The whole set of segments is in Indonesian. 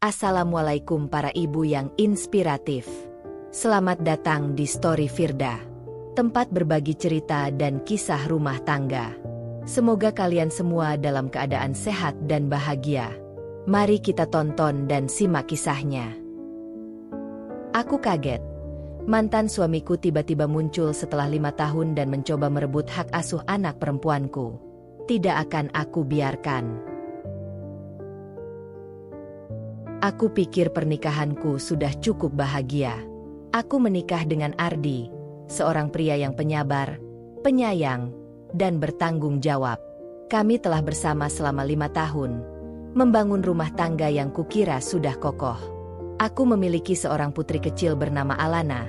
Assalamualaikum para ibu yang inspiratif. Selamat datang di Story Firda, tempat berbagi cerita dan kisah rumah tangga. Semoga kalian semua dalam keadaan sehat dan bahagia. Mari kita tonton dan simak kisahnya. Aku kaget. Mantan suamiku tiba-tiba muncul setelah 5 tahun dan mencoba merebut hak asuh anak perempuanku. Tidak akan aku biarkan. Aku pikir pernikahanku sudah cukup bahagia. Aku menikah dengan Ardi, seorang pria yang penyabar, penyayang, dan bertanggung jawab. Kami telah bersama selama 5 tahun, membangun rumah tangga yang kukira sudah kokoh. Aku memiliki seorang putri kecil bernama Alana,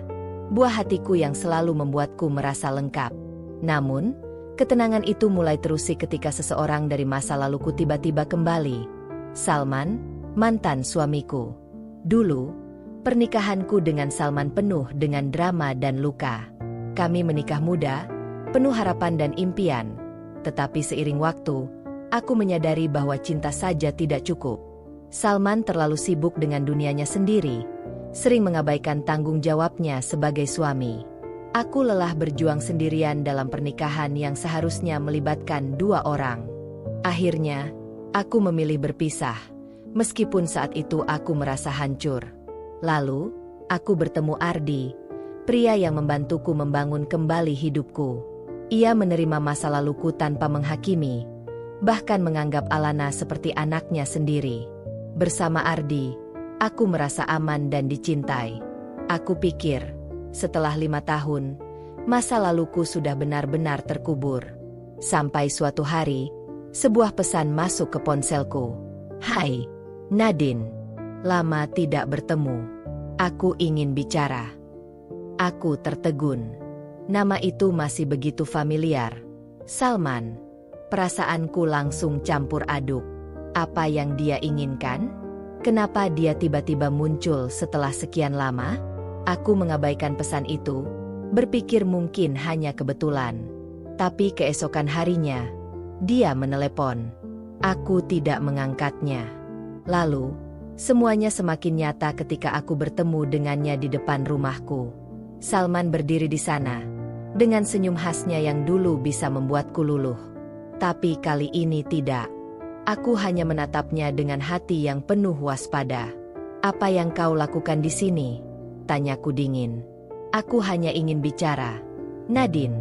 buah hatiku yang selalu membuatku merasa lengkap. Namun, ketenangan itu mulai terusik ketika seseorang dari masa laluku tiba-tiba kembali. Salman, mantan suamiku. Dulu, pernikahanku dengan Salman penuh dengan drama dan luka. Kami menikah muda, penuh harapan dan impian. Tetapi seiring waktu, aku menyadari bahwa cinta saja tidak cukup. Salman terlalu sibuk dengan dunianya sendiri, sering mengabaikan tanggung jawabnya sebagai suami. Aku lelah berjuang sendirian dalam pernikahan yang seharusnya melibatkan 2 orang. Akhirnya, aku memilih berpisah. Meskipun saat itu aku merasa hancur. Lalu, aku bertemu Ardi, pria yang membantuku membangun kembali hidupku. Ia menerima masa laluku tanpa menghakimi, bahkan menganggap Alana seperti anaknya sendiri. Bersama Ardi, aku merasa aman dan dicintai. Aku pikir, setelah 5 tahun, masa laluku sudah benar-benar terkubur. Sampai suatu hari, sebuah pesan masuk ke ponselku. "Hai, Nadine, lama tidak bertemu. Aku ingin bicara." Aku tertegun. Nama itu masih begitu familiar. Salman. Perasaanku langsung campur aduk. Apa yang dia inginkan? Kenapa dia tiba-tiba muncul setelah sekian lama? Aku mengabaikan pesan itu, berpikir mungkin hanya kebetulan. Tapi keesokan harinya, dia menelepon. Aku tidak mengangkatnya. Lalu, semuanya semakin nyata ketika aku bertemu dengannya di depan rumahku. Salman berdiri di sana, dengan senyum khasnya yang dulu bisa membuatku luluh. Tapi kali ini tidak. Aku hanya menatapnya dengan hati yang penuh waspada. "Apa yang kau lakukan di sini?" tanyaku dingin. "Aku hanya ingin bicara, Nadine.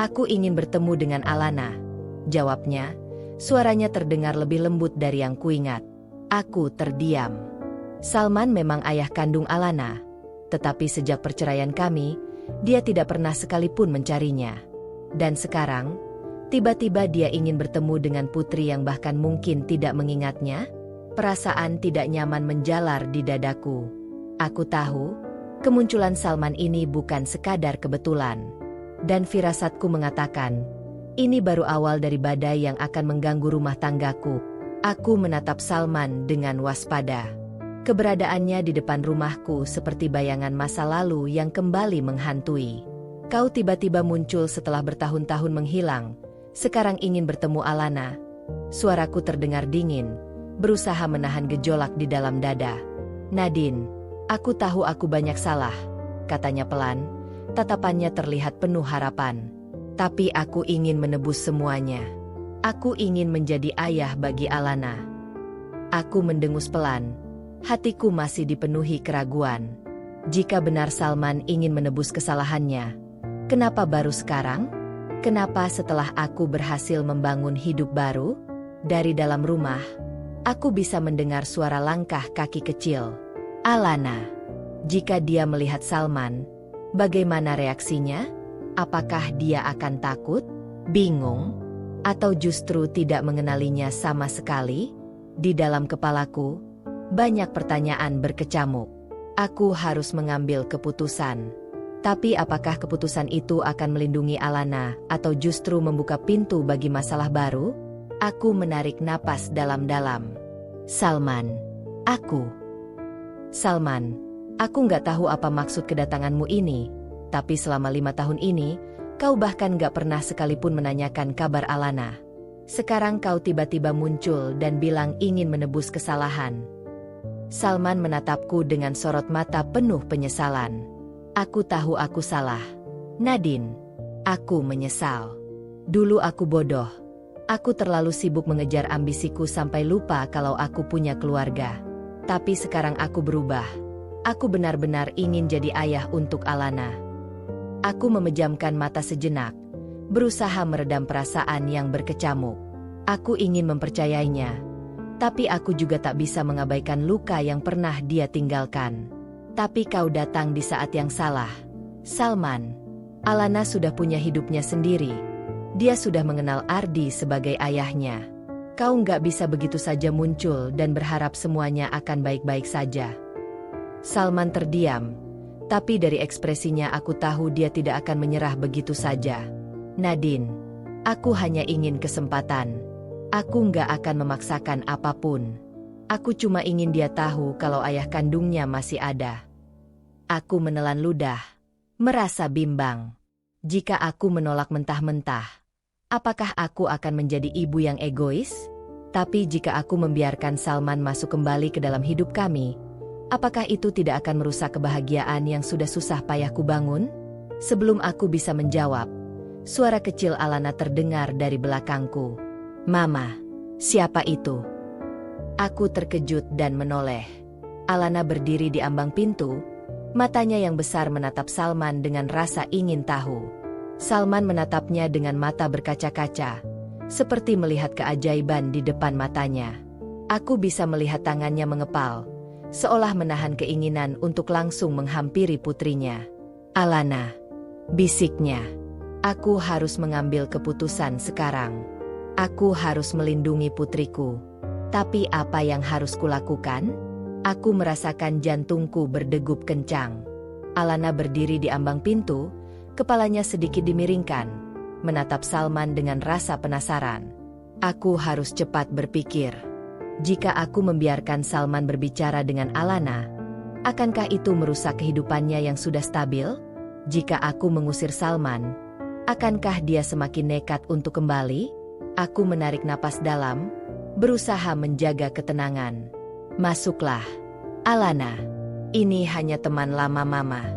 Aku ingin bertemu dengan Alana," jawabnya. Suaranya terdengar lebih lembut dari yang kuingat. Aku terdiam. Salman memang ayah kandung Alana, tetapi sejak perceraian kami, dia tidak pernah sekalipun mencarinya. Dan sekarang, tiba-tiba dia ingin bertemu dengan putri yang bahkan mungkin tidak mengingatnya. Perasaan tidak nyaman menjalar di dadaku. Aku tahu, kemunculan Salman ini bukan sekadar kebetulan. Dan firasatku mengatakan, ini baru awal dari badai yang akan mengganggu rumah tanggaku. Aku menatap Salman dengan waspada. Keberadaannya di depan rumahku seperti bayangan masa lalu yang kembali menghantui. "Kau tiba-tiba muncul setelah bertahun-tahun menghilang. Sekarang ingin bertemu Alana." Suaraku terdengar dingin, berusaha menahan gejolak di dalam dada. "Nadine, aku tahu aku banyak salah," katanya pelan. Tatapannya terlihat penuh harapan. "Tapi aku ingin menebus semuanya. Aku ingin menjadi ayah bagi Alana." Aku mendengus pelan. Hatiku masih dipenuhi keraguan. Jika benar Salman ingin menebus kesalahannya, kenapa baru sekarang? Kenapa setelah aku berhasil membangun hidup baru? Dari dalam rumah, aku bisa mendengar suara langkah kaki kecil. Alana. Jika dia melihat Salman, bagaimana reaksinya? Apakah dia akan takut, bingung, atau justru tidak mengenalinya sama sekali? Di dalam kepalaku, banyak pertanyaan berkecamuk. Aku harus mengambil keputusan. Tapi apakah keputusan itu akan melindungi Alana atau justru membuka pintu bagi masalah baru? Aku menarik napas dalam-dalam. Salman. Salman, aku nggak tahu apa maksud kedatanganmu ini, tapi selama 5 tahun ini, kau bahkan gak pernah sekalipun menanyakan kabar Alana. Sekarang kau tiba-tiba muncul dan bilang ingin menebus kesalahan. Salman menatapku dengan sorot mata penuh penyesalan. Aku tahu aku salah. Nadine, aku menyesal. Dulu aku bodoh. Aku terlalu sibuk mengejar ambisiku sampai lupa kalau aku punya keluarga. Tapi sekarang aku berubah. Aku benar-benar ingin jadi ayah untuk Alana. Aku memejamkan mata sejenak, berusaha meredam perasaan yang berkecamuk. Aku ingin mempercayainya, tapi aku juga tak bisa mengabaikan luka yang pernah dia tinggalkan. Tapi kau datang di saat yang salah, Salman. Alana sudah punya hidupnya sendiri. Dia sudah mengenal Ardi sebagai ayahnya. Kau nggak bisa begitu saja muncul dan berharap semuanya akan baik-baik saja. Salman terdiam, tapi dari ekspresinya aku tahu dia tidak akan menyerah begitu saja. Nadine, aku hanya ingin kesempatan. Aku nggak akan memaksakan apapun. Aku cuma ingin dia tahu kalau ayah kandungnya masih ada. Aku menelan ludah, merasa bimbang. Jika aku menolak mentah-mentah, apakah aku akan menjadi ibu yang egois? Tapi jika aku membiarkan Salman masuk kembali ke dalam hidup kami, apakah itu tidak akan merusak kebahagiaan yang sudah susah payah kubangun? Sebelum aku bisa menjawab, suara kecil Alana terdengar dari belakangku. Mama, siapa itu? Aku terkejut dan menoleh. Alana berdiri di ambang pintu, matanya yang besar menatap Salman dengan rasa ingin tahu. Salman menatapnya dengan mata berkaca-kaca, seperti melihat keajaiban di depan matanya. Aku bisa melihat tangannya mengepal, seolah menahan keinginan untuk langsung menghampiri putrinya. Alana, bisiknya. Aku harus mengambil keputusan sekarang. Aku harus melindungi putriku. Tapi apa yang harus kulakukan? Aku merasakan jantungku berdegup kencang. Alana berdiri di ambang pintu, kepalanya sedikit dimiringkan, menatap Salman dengan rasa penasaran. Aku harus cepat berpikir. Jika aku membiarkan Salman berbicara dengan Alana, akankah itu merusak kehidupannya yang sudah stabil? Jika aku mengusir Salman, akankah dia semakin nekat untuk kembali? Aku menarik napas dalam, berusaha menjaga ketenangan. Masuklah, Alana. Ini hanya teman lama Mama.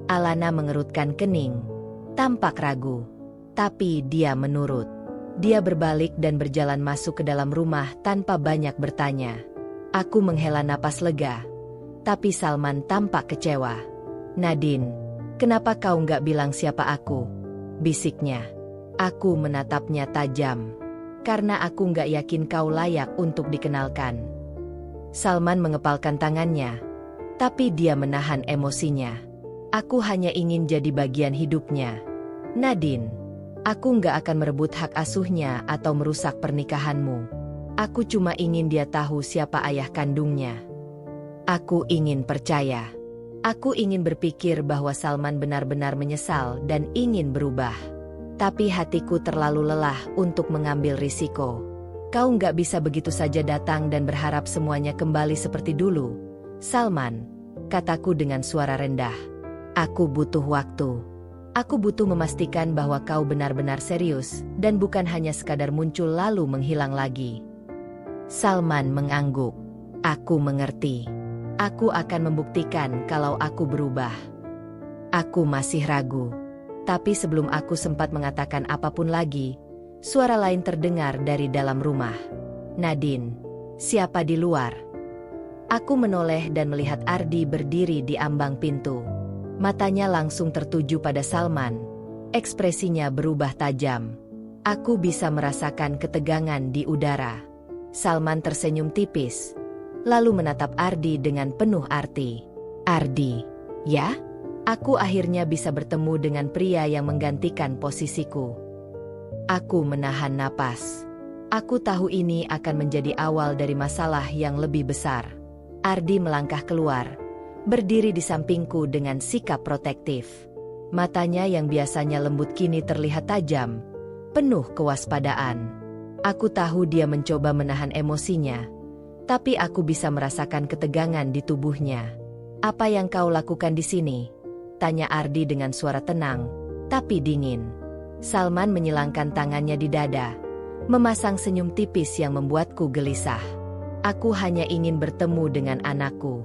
Alana mengerutkan kening, tampak ragu. Tapi dia menurut. Dia berbalik dan berjalan masuk ke dalam rumah tanpa banyak bertanya. Aku menghela napas lega. Tapi Salman tampak kecewa. Nadine, kenapa kau nggak bilang siapa aku? Bisiknya. Aku menatapnya tajam. Karena aku nggak yakin kau layak untuk dikenalkan. Salman mengepalkan tangannya. Tapi dia menahan emosinya. Aku hanya ingin jadi bagian hidupnya. Nadine, aku nggak akan merebut hak asuhnya atau merusak pernikahanmu. Aku cuma ingin dia tahu siapa ayah kandungnya. Aku ingin percaya. Aku ingin berpikir bahwa Salman benar-benar menyesal dan ingin berubah. Tapi hatiku terlalu lelah untuk mengambil risiko. Kau nggak bisa begitu saja datang dan berharap semuanya kembali seperti dulu. Salman, kataku dengan suara rendah. Aku butuh waktu. Aku butuh memastikan bahwa kau benar-benar serius dan bukan hanya sekadar muncul lalu menghilang lagi. Salman mengangguk. Aku mengerti. Aku akan membuktikan kalau aku berubah. Aku masih ragu. Tapi sebelum aku sempat mengatakan apapun lagi, suara lain terdengar dari dalam rumah. Nadine, siapa di luar? Aku menoleh dan melihat Ardi berdiri di ambang pintu. Matanya langsung tertuju pada Salman. Ekspresinya berubah tajam. Aku bisa merasakan ketegangan di udara. Salman tersenyum tipis, lalu menatap Ardi dengan penuh arti. Ardi, ya? Aku akhirnya bisa bertemu dengan pria yang menggantikan posisiku. Aku menahan napas. Aku tahu ini akan menjadi awal dari masalah yang lebih besar. Ardi melangkah keluar, berdiri di sampingku dengan sikap protektif. Matanya yang biasanya lembut kini terlihat tajam, penuh kewaspadaan. Aku tahu dia mencoba menahan emosinya, tapi aku bisa merasakan ketegangan di tubuhnya. Apa yang kau lakukan di sini? Tanya Ardi dengan suara tenang, tapi dingin. Salman menyilangkan tangannya di dada, memasang senyum tipis yang membuatku gelisah. Aku hanya ingin bertemu dengan anakku.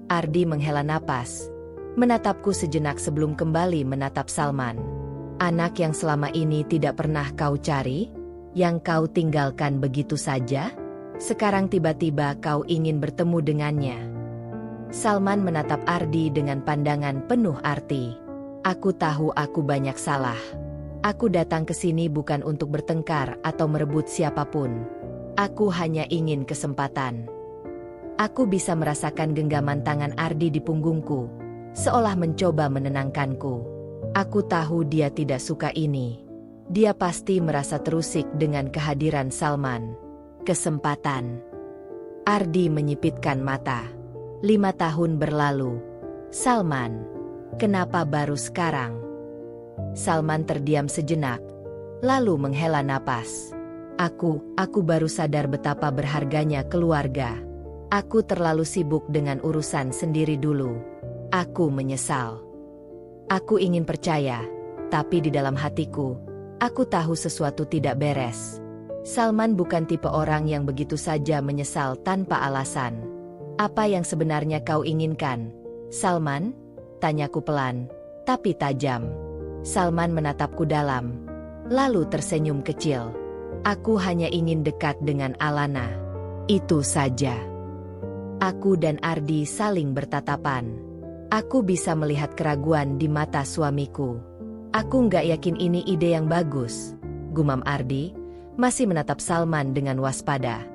Ardi menghela napas, menatapku sejenak sebelum kembali menatap Salman. Anak yang selama ini tidak pernah kau cari, yang kau tinggalkan begitu saja, sekarang tiba-tiba kau ingin bertemu dengannya. Salman menatap Ardi dengan pandangan penuh arti. Aku tahu aku banyak salah. Aku datang ke sini bukan untuk bertengkar atau merebut siapapun. Aku hanya ingin kesempatan. Aku bisa merasakan genggaman tangan Ardi di punggungku, seolah mencoba menenangkanku. Aku tahu dia tidak suka ini. Dia pasti merasa terusik dengan kehadiran Salman. Kesempatan. Ardi menyipitkan mata. 5 tahun berlalu. Salman, kenapa baru sekarang? Salman terdiam sejenak, lalu menghela napas. Aku baru sadar betapa berharganya keluarga. Aku terlalu sibuk dengan urusan sendiri dulu. Aku menyesal. Aku ingin percaya, tapi di dalam hatiku, aku tahu sesuatu tidak beres. Salman bukan tipe orang yang begitu saja menyesal tanpa alasan. Apa yang sebenarnya kau inginkan, Salman? Tanyaku pelan, tapi tajam. Salman menatapku dalam, lalu tersenyum kecil. Aku hanya ingin dekat dengan Alana. Itu saja. Aku dan Ardi saling bertatapan. Aku bisa melihat keraguan di mata suamiku. Aku nggak yakin ini ide yang bagus, gumam Ardi, masih menatap Salman dengan waspada.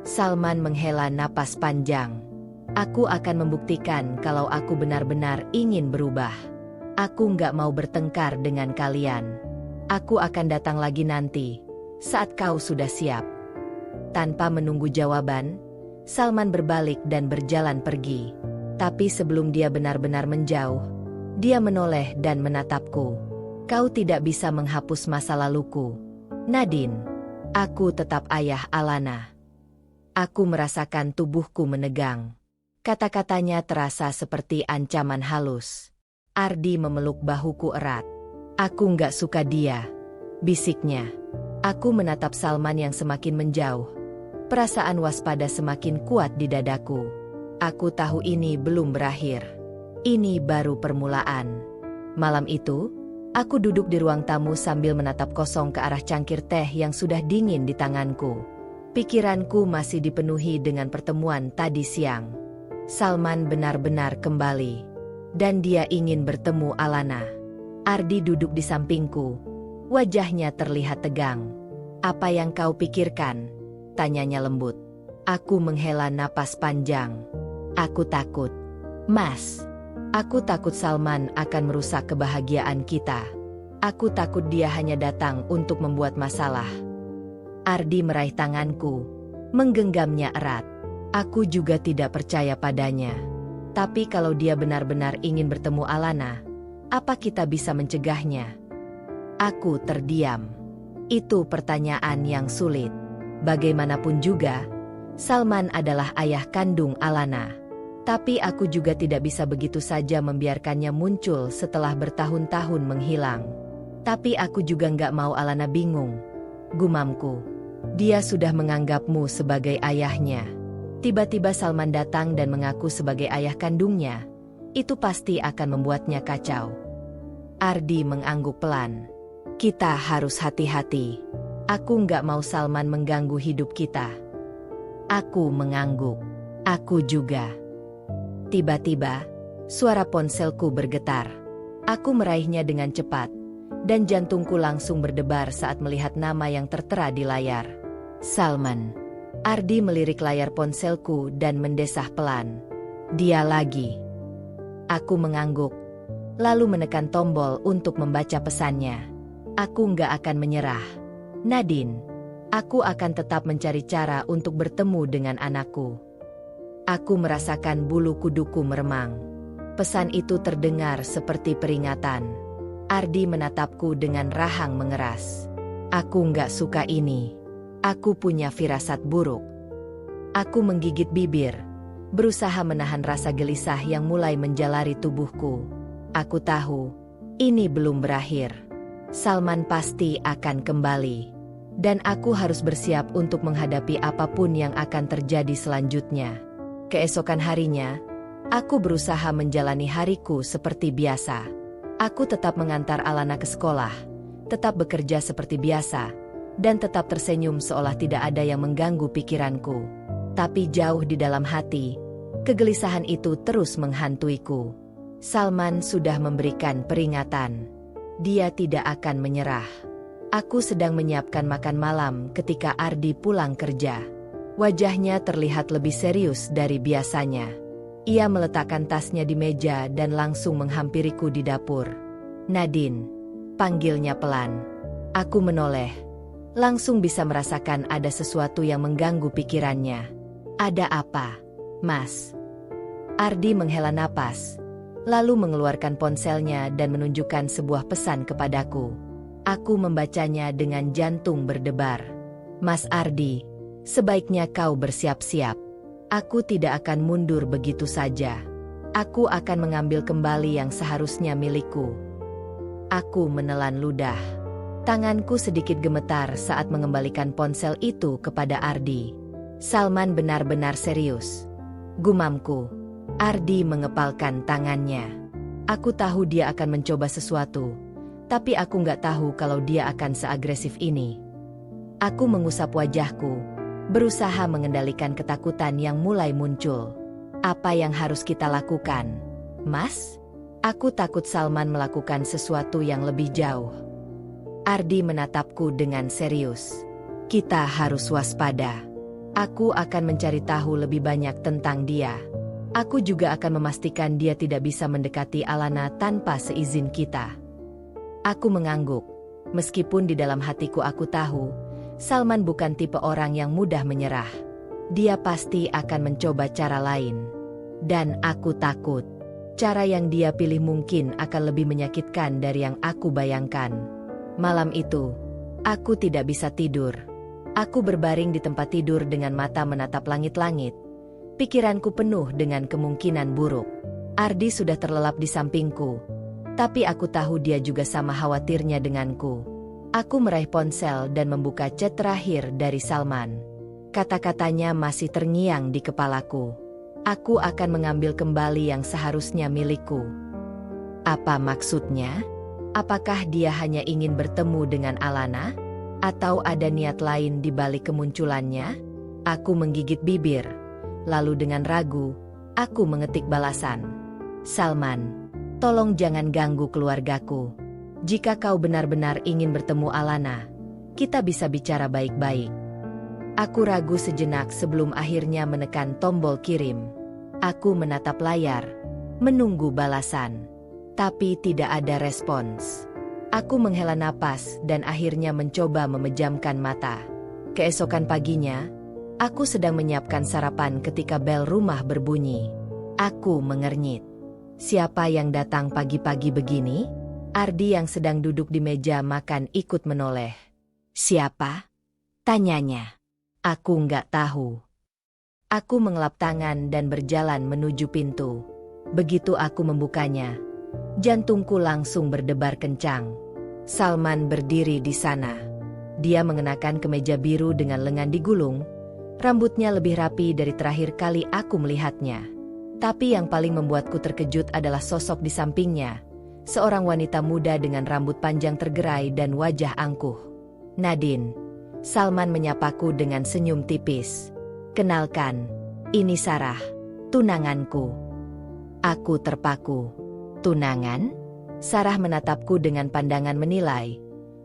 Salman menghela napas panjang. Aku akan membuktikan kalau aku benar-benar ingin berubah. Aku nggak mau bertengkar dengan kalian. Aku akan datang lagi nanti, saat kau sudah siap. Tanpa menunggu jawaban, Salman berbalik dan berjalan pergi. Tapi sebelum dia benar-benar menjauh, dia menoleh dan menatapku. Kau tidak bisa menghapus masa laluku, Nadine. Aku tetap ayah Alana. Aku merasakan tubuhku menegang. Kata-katanya terasa seperti ancaman halus. Ardi memeluk bahuku erat. Aku nggak suka dia, bisiknya. Aku menatap Salman yang semakin menjauh. Perasaan waspada semakin kuat di dadaku. Aku tahu ini belum berakhir. Ini baru permulaan. Malam itu, aku duduk di ruang tamu sambil menatap kosong ke arah cangkir teh yang sudah dingin di tanganku. Pikiranku masih dipenuhi dengan pertemuan tadi siang. Salman benar-benar kembali. Dan dia ingin bertemu Alana. Ardi duduk di sampingku. Wajahnya terlihat tegang. Apa yang kau pikirkan? Tanyanya lembut. Aku menghela napas panjang. Aku takut. Mas. Aku takut Salman akan merusak kebahagiaan kita. Aku takut dia hanya datang untuk membuat masalah. Ardi meraih tanganku, menggenggamnya erat. Aku juga tidak percaya padanya. Tapi kalau dia benar-benar ingin bertemu Alana, apa kita bisa mencegahnya? Aku terdiam. Itu pertanyaan yang sulit. Bagaimanapun juga, Salman adalah ayah kandung Alana. Tapi aku juga tidak bisa begitu saja membiarkannya muncul setelah bertahun-tahun menghilang. Tapi aku juga nggak mau Alana bingung. Gumamku. Dia sudah menganggapmu sebagai ayahnya. Tiba-tiba Salman datang dan mengaku sebagai ayah kandungnya. Itu pasti akan membuatnya kacau. Ardi mengangguk pelan. Kita harus hati-hati. Aku nggak mau Salman mengganggu hidup kita. Aku mengangguk. Aku juga. Tiba-tiba, suara ponselku bergetar. Aku meraihnya dengan cepat, dan jantungku langsung berdebar saat melihat nama yang tertera di layar. Salman. Ardi melirik layar ponselku dan mendesah pelan. Dia lagi. Aku mengangguk, lalu menekan tombol untuk membaca pesannya. Aku nggak akan menyerah. Nadine, aku akan tetap mencari cara untuk bertemu dengan anakku. Aku merasakan bulu kuduku meremang. Pesan itu terdengar seperti peringatan. Ardi menatapku dengan rahang mengeras. Aku nggak suka ini. Aku punya firasat buruk. Aku menggigit bibir, berusaha menahan rasa gelisah yang mulai menjalari tubuhku. Aku tahu, ini belum berakhir. Salman pasti akan kembali. Dan aku harus bersiap untuk menghadapi apapun yang akan terjadi selanjutnya. Keesokan harinya, aku berusaha menjalani hariku seperti biasa. Aku tetap mengantar Alana ke sekolah, tetap bekerja seperti biasa, dan tetap tersenyum seolah tidak ada yang mengganggu pikiranku. Tapi jauh di dalam hati, kegelisahan itu terus menghantuiku. Salman sudah memberikan peringatan. Dia tidak akan menyerah. Aku sedang menyiapkan makan malam ketika Ardi pulang kerja. Wajahnya terlihat lebih serius dari biasanya. Ia meletakkan tasnya di meja dan langsung menghampiriku di dapur. "Nadine," panggilnya pelan. Aku menoleh. Langsung bisa merasakan ada sesuatu yang mengganggu pikirannya. "Ada apa, Mas?" Ardi menghela napas, lalu mengeluarkan ponselnya dan menunjukkan sebuah pesan kepadaku. Aku membacanya dengan jantung berdebar. "Mas Ardi, sebaiknya kau bersiap-siap. Aku tidak akan mundur begitu saja. Aku akan mengambil kembali yang seharusnya milikku." Aku menelan ludah. Tanganku sedikit gemetar saat mengembalikan ponsel itu kepada Ardi. "Salman benar-benar serius," gumamku. Ardi mengepalkan tangannya. Aku tahu dia akan mencoba sesuatu, tapi aku nggak tahu kalau dia akan seagresif ini. Aku mengusap wajahku, berusaha mengendalikan ketakutan yang mulai muncul. "Apa yang harus kita lakukan, Mas?" Aku takut Salman melakukan sesuatu yang lebih jauh. Ardi menatapku dengan serius. "Kita harus waspada. Aku akan mencari tahu lebih banyak tentang dia. Aku juga akan memastikan dia tidak bisa mendekati Alana tanpa seizin kita." Aku mengangguk. Meskipun di dalam hatiku aku tahu, Salman bukan tipe orang yang mudah menyerah. Dia pasti akan mencoba cara lain. Dan aku takut, cara yang dia pilih mungkin akan lebih menyakitkan dari yang aku bayangkan. Malam itu, aku tidak bisa tidur. Aku berbaring di tempat tidur dengan mata menatap langit-langit. Pikiranku penuh dengan kemungkinan buruk. Ardi sudah terlelap di sampingku, tapi aku tahu dia juga sama khawatirnya denganku. Aku meraih ponsel dan membuka chat terakhir dari Salman. Kata-katanya masih terngiang di kepalaku. "Aku akan mengambil kembali yang seharusnya milikku." Apa maksudnya? Apakah dia hanya ingin bertemu dengan Alana? Atau ada niat lain di balik kemunculannya? Aku menggigit bibir. Lalu dengan ragu, aku mengetik balasan. "Salman, tolong jangan ganggu keluargaku. Jika kau benar-benar ingin bertemu Alana, kita bisa bicara baik-baik." Aku ragu sejenak sebelum akhirnya menekan tombol kirim. Aku menatap layar, menunggu balasan. Tapi tidak ada respons. Aku menghela napas dan akhirnya mencoba memejamkan mata. Keesokan paginya, aku sedang menyiapkan sarapan ketika bel rumah berbunyi. Aku mengernyit. Siapa yang datang pagi-pagi begini? Ardi yang sedang duduk di meja makan ikut menoleh. "Siapa?" tanyanya. Aku nggak tahu. Aku mengelap tangan dan berjalan menuju pintu. Begitu aku membukanya, jantungku langsung berdebar kencang. Salman berdiri di sana. Dia mengenakan kemeja biru dengan lengan digulung. Rambutnya lebih rapi dari terakhir kali aku melihatnya. Tapi yang paling membuatku terkejut adalah sosok di sampingnya. Seorang wanita muda dengan rambut panjang tergerai dan wajah angkuh. "Nadine," Salman menyapaku dengan senyum tipis. "Kenalkan, ini Sarah, tunanganku." Aku terpaku. "Tunangan?" Sarah menatapku dengan pandangan menilai,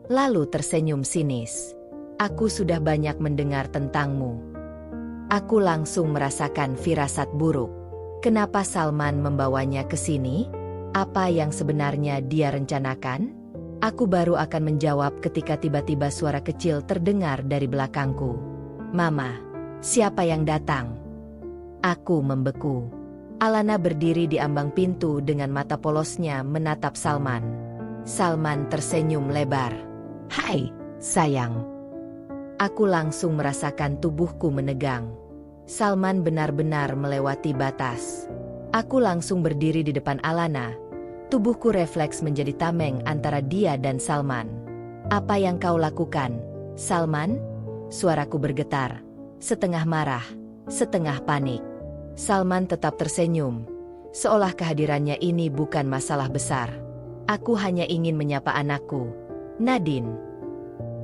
lalu tersenyum sinis. "Aku sudah banyak mendengar tentangmu." Aku langsung merasakan firasat buruk. Kenapa Salman membawanya ke sini? Apa yang sebenarnya dia rencanakan? Aku baru akan menjawab ketika tiba-tiba suara kecil terdengar dari belakangku. "Mama, siapa yang datang?" Aku membeku. Alana berdiri di ambang pintu dengan mata polosnya menatap Salman. Salman tersenyum lebar. "Hai, sayang." Aku langsung merasakan tubuhku menegang. Salman benar-benar melewati batas. Aku langsung berdiri di depan Alana. Tubuhku refleks menjadi tameng antara dia dan Salman. "Apa yang kau lakukan?" Salman? Suaraku bergetar, setengah marah, setengah panik. Salman tetap tersenyum, seolah kehadirannya ini bukan masalah besar. Aku hanya ingin menyapa anakku, Nadine.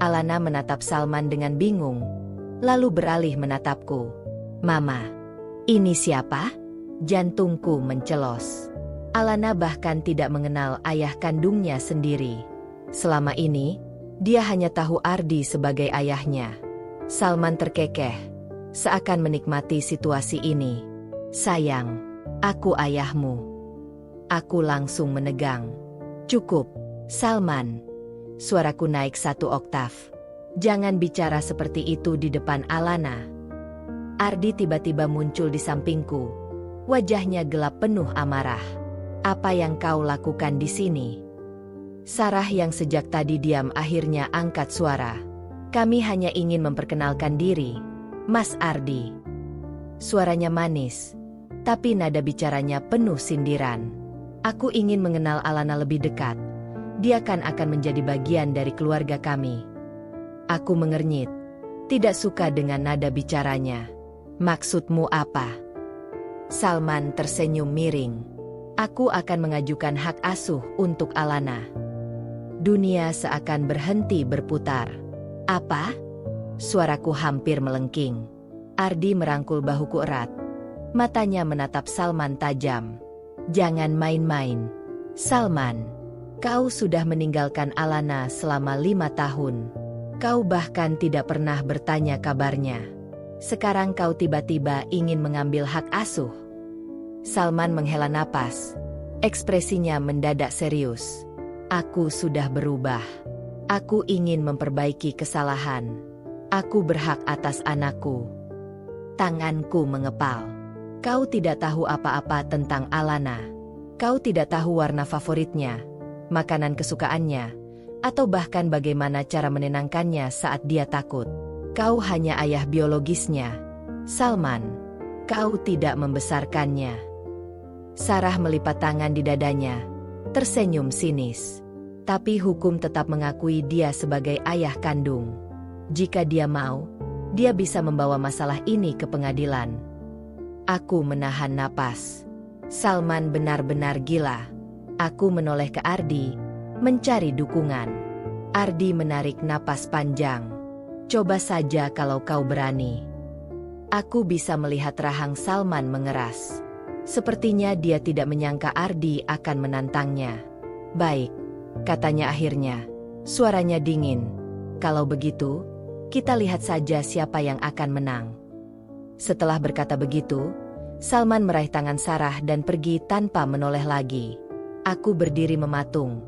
Alana menatap Salman dengan bingung, lalu beralih menatapku. Mama, ini siapa? Jantungku mencelos. Alana bahkan tidak mengenal ayah kandungnya sendiri. Selama ini, dia hanya tahu Ardi sebagai ayahnya. Salman terkekeh, seakan menikmati situasi ini. Sayang, aku ayahmu. Aku langsung menegang. Cukup, Salman. Suaraku naik 1 oktav. Jangan bicara seperti itu di depan Alana. Ardi tiba-tiba muncul di sampingku. Wajahnya gelap penuh amarah. Apa yang kau lakukan di sini? Sarah yang sejak tadi diam akhirnya angkat suara. Kami hanya ingin memperkenalkan diri, Mas Ardi. Suaranya manis, tapi nada bicaranya penuh sindiran. Aku ingin mengenal Alana lebih dekat. Dia kan akan menjadi bagian dari keluarga kami. Aku mengernyit, tidak suka dengan nada bicaranya. Maksudmu apa? Salman tersenyum miring. Aku akan mengajukan hak asuh untuk Alana. Dunia seakan berhenti berputar. Apa? Suaraku hampir melengking. Ardi merangkul bahuku erat. Matanya menatap Salman tajam. Jangan main-main. Salman, kau sudah meninggalkan Alana selama 5 tahun. Kau bahkan tidak pernah bertanya kabarnya. Sekarang kau tiba-tiba ingin mengambil hak asuh. Salman menghela napas. Ekspresinya mendadak serius. Aku sudah berubah. Aku ingin memperbaiki kesalahan. Aku berhak atas anakku. Tanganku mengepal. Kau tidak tahu apa-apa tentang Alana. Kau tidak tahu warna favoritnya, makanan kesukaannya, atau bahkan bagaimana cara menenangkannya saat dia takut. Kau hanya ayah biologisnya. Salman, kau tidak membesarkannya. Sarah melipat tangan di dadanya, tersenyum sinis. Tapi hukum tetap mengakui dia sebagai ayah kandung. Jika dia mau, dia bisa membawa masalah ini ke pengadilan. Aku menahan napas. Salman benar-benar gila. Aku menoleh ke Ardi, mencari dukungan. Ardi menarik napas panjang. Coba saja kalau kau berani. Aku bisa melihat rahang Salman mengeras. Sepertinya dia tidak menyangka Ardi akan menantangnya. Baik, katanya akhirnya. Suaranya dingin. Kalau begitu, kita lihat saja siapa yang akan menang. Setelah berkata begitu, Salman meraih tangan Sarah dan pergi tanpa menoleh lagi. Aku berdiri mematung.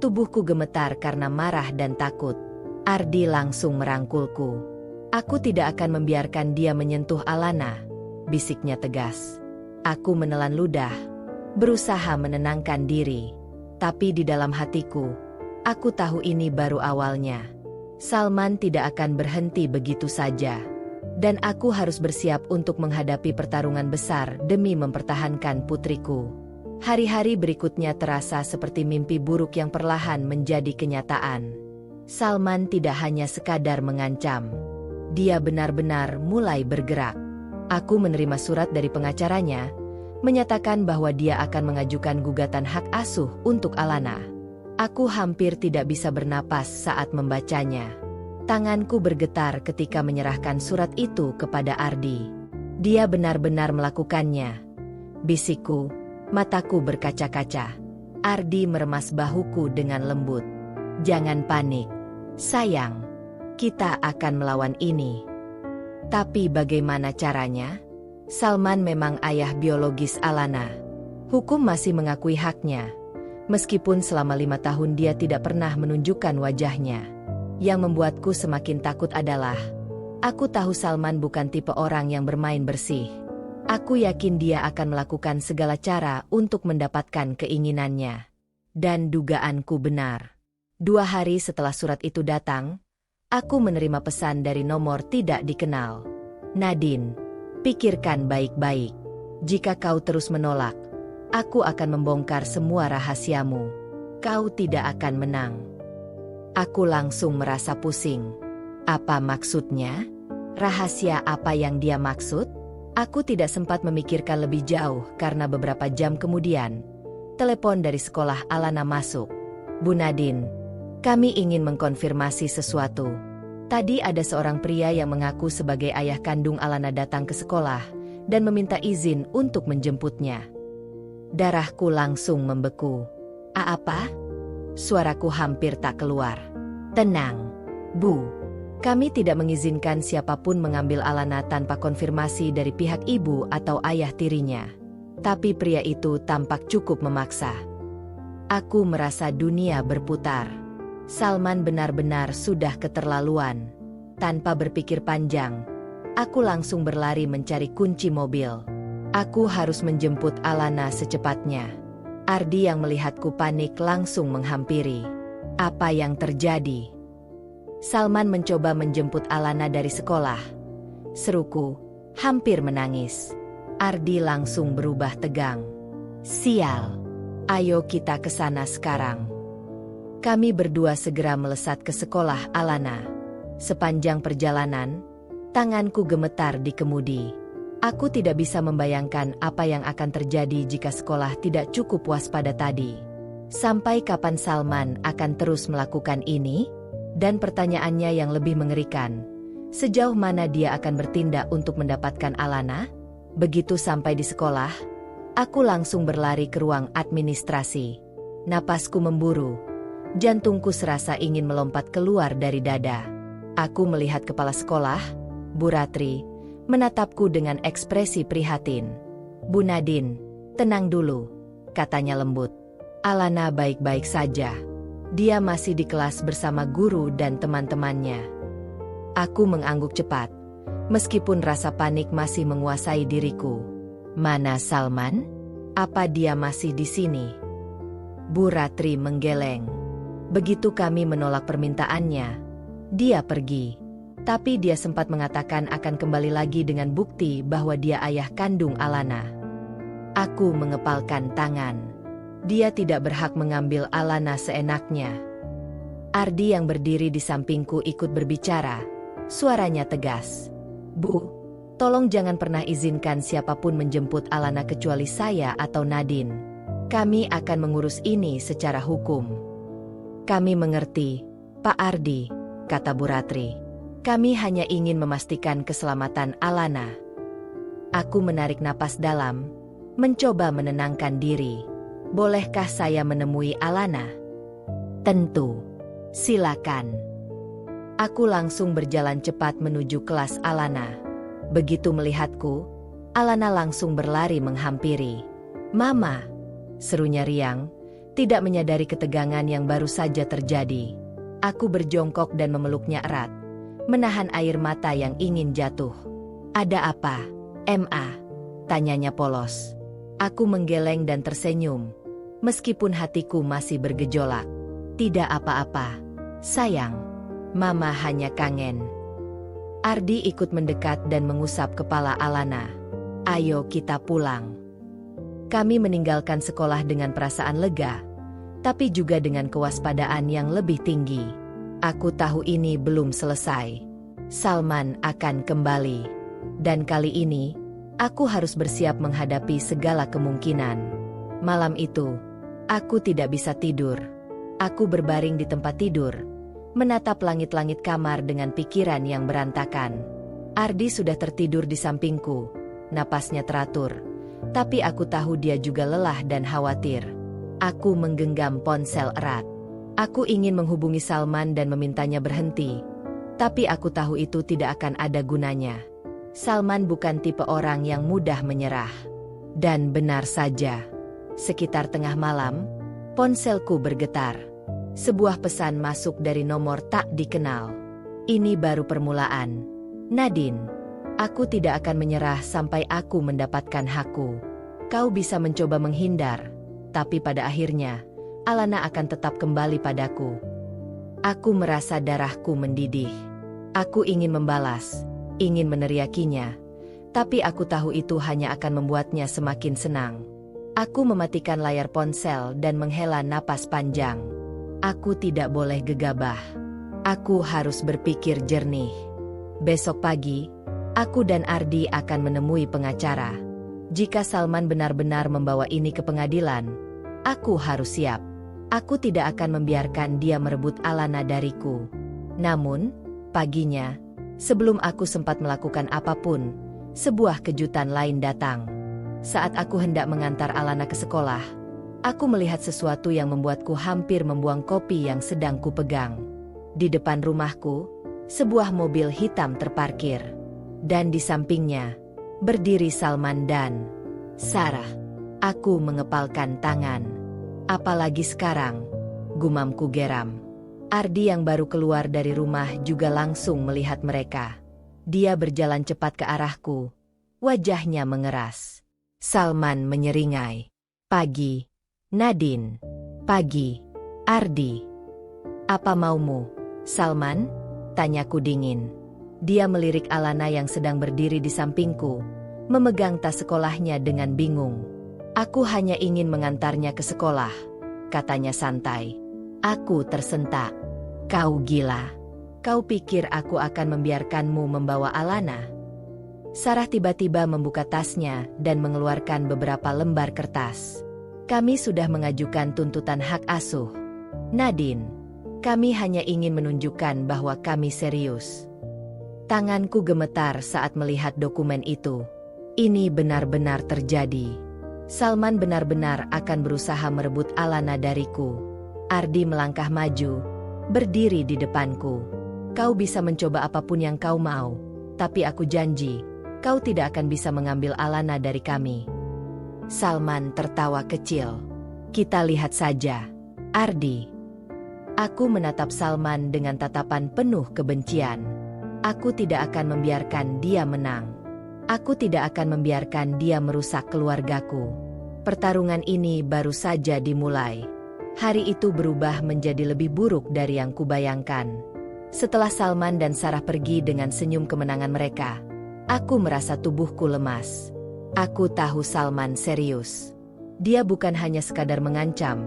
Tubuhku gemetar karena marah dan takut. Ardi langsung merangkulku. Aku tidak akan membiarkan dia menyentuh Alana, bisiknya tegas. Aku menelan ludah, berusaha menenangkan diri. Tapi di dalam hatiku, aku tahu ini baru awalnya. Salman tidak akan berhenti begitu saja. Dan aku harus bersiap untuk menghadapi pertarungan besar demi mempertahankan putriku. Hari-hari berikutnya terasa seperti mimpi buruk yang perlahan menjadi kenyataan. Salman tidak hanya sekadar mengancam. Dia benar-benar mulai bergerak. Aku menerima surat dari pengacaranya, menyatakan bahwa dia akan mengajukan gugatan hak asuh untuk Alana. Aku hampir tidak bisa bernapas saat membacanya. Tanganku bergetar ketika menyerahkan surat itu kepada Ardi. Dia benar-benar melakukannya. Bisikku, mataku berkaca-kaca. Ardi meremas bahuku dengan lembut. Jangan panik, sayang. Kita akan melawan ini. Tapi bagaimana caranya? Salman memang ayah biologis Alana. Hukum masih mengakui haknya. Meskipun selama 5 tahun dia tidak pernah menunjukkan wajahnya. Yang membuatku semakin takut adalah, aku tahu Salman bukan tipe orang yang bermain bersih. Aku yakin dia akan melakukan segala cara untuk mendapatkan keinginannya. Dan dugaanku benar. 2 hari setelah surat itu datang, aku menerima pesan dari nomor tidak dikenal. Nadine, pikirkan baik-baik. Jika kau terus menolak, aku akan membongkar semua rahasiamu. Kau tidak akan menang. Aku langsung merasa pusing. Apa maksudnya? Rahasia apa yang dia maksud? Aku tidak sempat memikirkan lebih jauh karena beberapa jam kemudian, telepon dari sekolah Alana masuk. Bu Nadine, kami ingin mengkonfirmasi sesuatu. Tadi ada seorang pria yang mengaku sebagai ayah kandung Alana datang ke sekolah dan meminta izin untuk menjemputnya. Darahku langsung membeku. Apa? Suaraku hampir tak keluar. Tenang, Bu. Kami tidak mengizinkan siapapun mengambil Alana tanpa konfirmasi dari pihak ibu atau ayah tirinya. Tapi pria itu tampak cukup memaksa. Aku merasa dunia berputar. Salman benar-benar sudah keterlaluan. Tanpa berpikir panjang, aku langsung berlari mencari kunci mobil. Aku harus menjemput Alana secepatnya. Ardi yang melihatku panik langsung menghampiri. Apa yang terjadi? Salman mencoba menjemput Alana dari sekolah. Seruku, hampir menangis. Ardi langsung berubah tegang. Sial. Ayo kita ke sana sekarang. Kami berdua segera melesat ke sekolah Alana. Sepanjang perjalanan, tanganku gemetar di kemudi. Aku tidak bisa membayangkan apa yang akan terjadi jika sekolah tidak cukup waspada tadi. Sampai kapan Salman akan terus melakukan ini? Dan pertanyaannya yang lebih mengerikan, sejauh mana dia akan bertindak untuk mendapatkan Alana? Begitu sampai di sekolah, aku langsung berlari ke ruang administrasi. Napasku memburu, jantungku serasa ingin melompat keluar dari dada. Aku melihat kepala sekolah, Bu Ratri, menatapku dengan ekspresi prihatin. Bu Nadine, tenang dulu, katanya lembut. Alana baik-baik saja. Dia masih di kelas bersama guru dan teman-temannya. Aku mengangguk cepat, meskipun rasa panik masih menguasai diriku. Mana Salman? Apa dia masih di sini? Bu Ratri menggeleng. Begitu kami menolak permintaannya, dia pergi. Tapi dia sempat mengatakan akan kembali lagi dengan bukti bahwa dia ayah kandung Alana. Aku mengepalkan tangan. Dia tidak berhak mengambil Alana seenaknya. Ardi yang berdiri di sampingku ikut berbicara. Suaranya tegas. Bu, tolong jangan pernah izinkan siapapun menjemput Alana kecuali saya atau Nadine. Kami akan mengurus ini secara hukum. Kami mengerti, Pak Ardi, kata Bu Ratri. Kami hanya ingin memastikan keselamatan Alana. Aku menarik napas dalam, mencoba menenangkan diri. Bolehkah saya menemui Alana? Tentu. Silakan. Aku langsung berjalan cepat menuju kelas Alana. Begitu melihatku, Alana langsung berlari menghampiri. Mama, serunya riang, tidak menyadari ketegangan yang baru saja terjadi. Aku berjongkok dan memeluknya erat, menahan air mata yang ingin jatuh. Ada apa, Ma? Tanyanya polos. Aku menggeleng dan tersenyum, meskipun hatiku masih bergejolak. Tidak apa-apa, sayang. Mama hanya kangen. Ardi ikut mendekat dan mengusap kepala Alana. Ayo kita pulang. Kami meninggalkan sekolah dengan perasaan lega, tapi juga dengan kewaspadaan yang lebih tinggi. Aku tahu ini belum selesai. Salman akan kembali. Dan kali ini, aku harus bersiap menghadapi segala kemungkinan. Malam itu, aku tidak bisa tidur. Aku berbaring di tempat tidur, menatap langit-langit kamar dengan pikiran yang berantakan. Ardi sudah tertidur di sampingku, napasnya teratur. Tapi aku tahu dia juga lelah dan khawatir. Aku menggenggam ponsel erat. Aku ingin menghubungi Salman dan memintanya berhenti. Tapi aku tahu itu tidak akan ada gunanya. Salman bukan tipe orang yang mudah menyerah. Dan benar saja, sekitar tengah malam, ponselku bergetar. Sebuah pesan masuk dari nomor tak dikenal. Ini baru permulaan. Nadine, aku tidak akan menyerah sampai aku mendapatkan hakku. Kau bisa mencoba menghindar, tapi pada akhirnya, Alana akan tetap kembali padaku. Aku merasa darahku mendidih. Aku ingin membalas, ingin meneriakinya, tapi aku tahu itu hanya akan membuatnya semakin senang. Aku mematikan layar ponsel dan menghela napas panjang. Aku tidak boleh gegabah. Aku harus berpikir jernih. Besok pagi, aku dan Ardi akan menemui pengacara. Jika Salman benar-benar membawa ini ke pengadilan, aku harus siap. Aku tidak akan membiarkan dia merebut Alana dariku. Namun, paginya, sebelum aku sempat melakukan apapun, sebuah kejutan lain datang. Saat aku hendak mengantar Alana ke sekolah, aku melihat sesuatu yang membuatku hampir membuang kopi yang sedang kupegang. Di depan rumahku, sebuah mobil hitam terparkir. Dan di sampingnya, berdiri Salman dan Sarah. Aku mengepalkan tangan. Apalagi sekarang, gumamku geram. Ardi yang baru keluar dari rumah juga langsung melihat mereka. Dia berjalan cepat ke arahku. Wajahnya mengeras. Salman menyeringai. Pagi, Nadine. Pagi, Ardi. Apa maumu, Salman? Tanyaku dingin. Dia melirik Alana yang sedang berdiri di sampingku, memegang tas sekolahnya dengan bingung. Aku hanya ingin mengantarnya ke sekolah, katanya santai. Aku tersentak. Kau gila. Kau pikir aku akan membiarkanmu membawa Alana? Sarah tiba-tiba membuka tasnya dan mengeluarkan beberapa lembar kertas. Kami sudah mengajukan tuntutan hak asuh. Nadine, kami hanya ingin menunjukkan bahwa kami serius. Tanganku gemetar saat melihat dokumen itu. Ini benar-benar terjadi. Salman benar-benar akan berusaha merebut Alana dariku. Ardi melangkah maju, berdiri di depanku. Kau bisa mencoba apapun yang kau mau, tapi aku janji, kau tidak akan bisa mengambil Alana dari kami. Salman tertawa kecil. Kita lihat saja, Ardi. Aku menatap Salman dengan tatapan penuh kebencian. Aku tidak akan membiarkan dia menang. Aku tidak akan membiarkan dia merusak keluargaku. Pertarungan ini baru saja dimulai. Hari itu berubah menjadi lebih buruk dari yang kubayangkan. Setelah Salman dan Sarah pergi dengan senyum kemenangan mereka, aku merasa tubuhku lemas. Aku tahu Salman serius. Dia bukan hanya sekadar mengancam,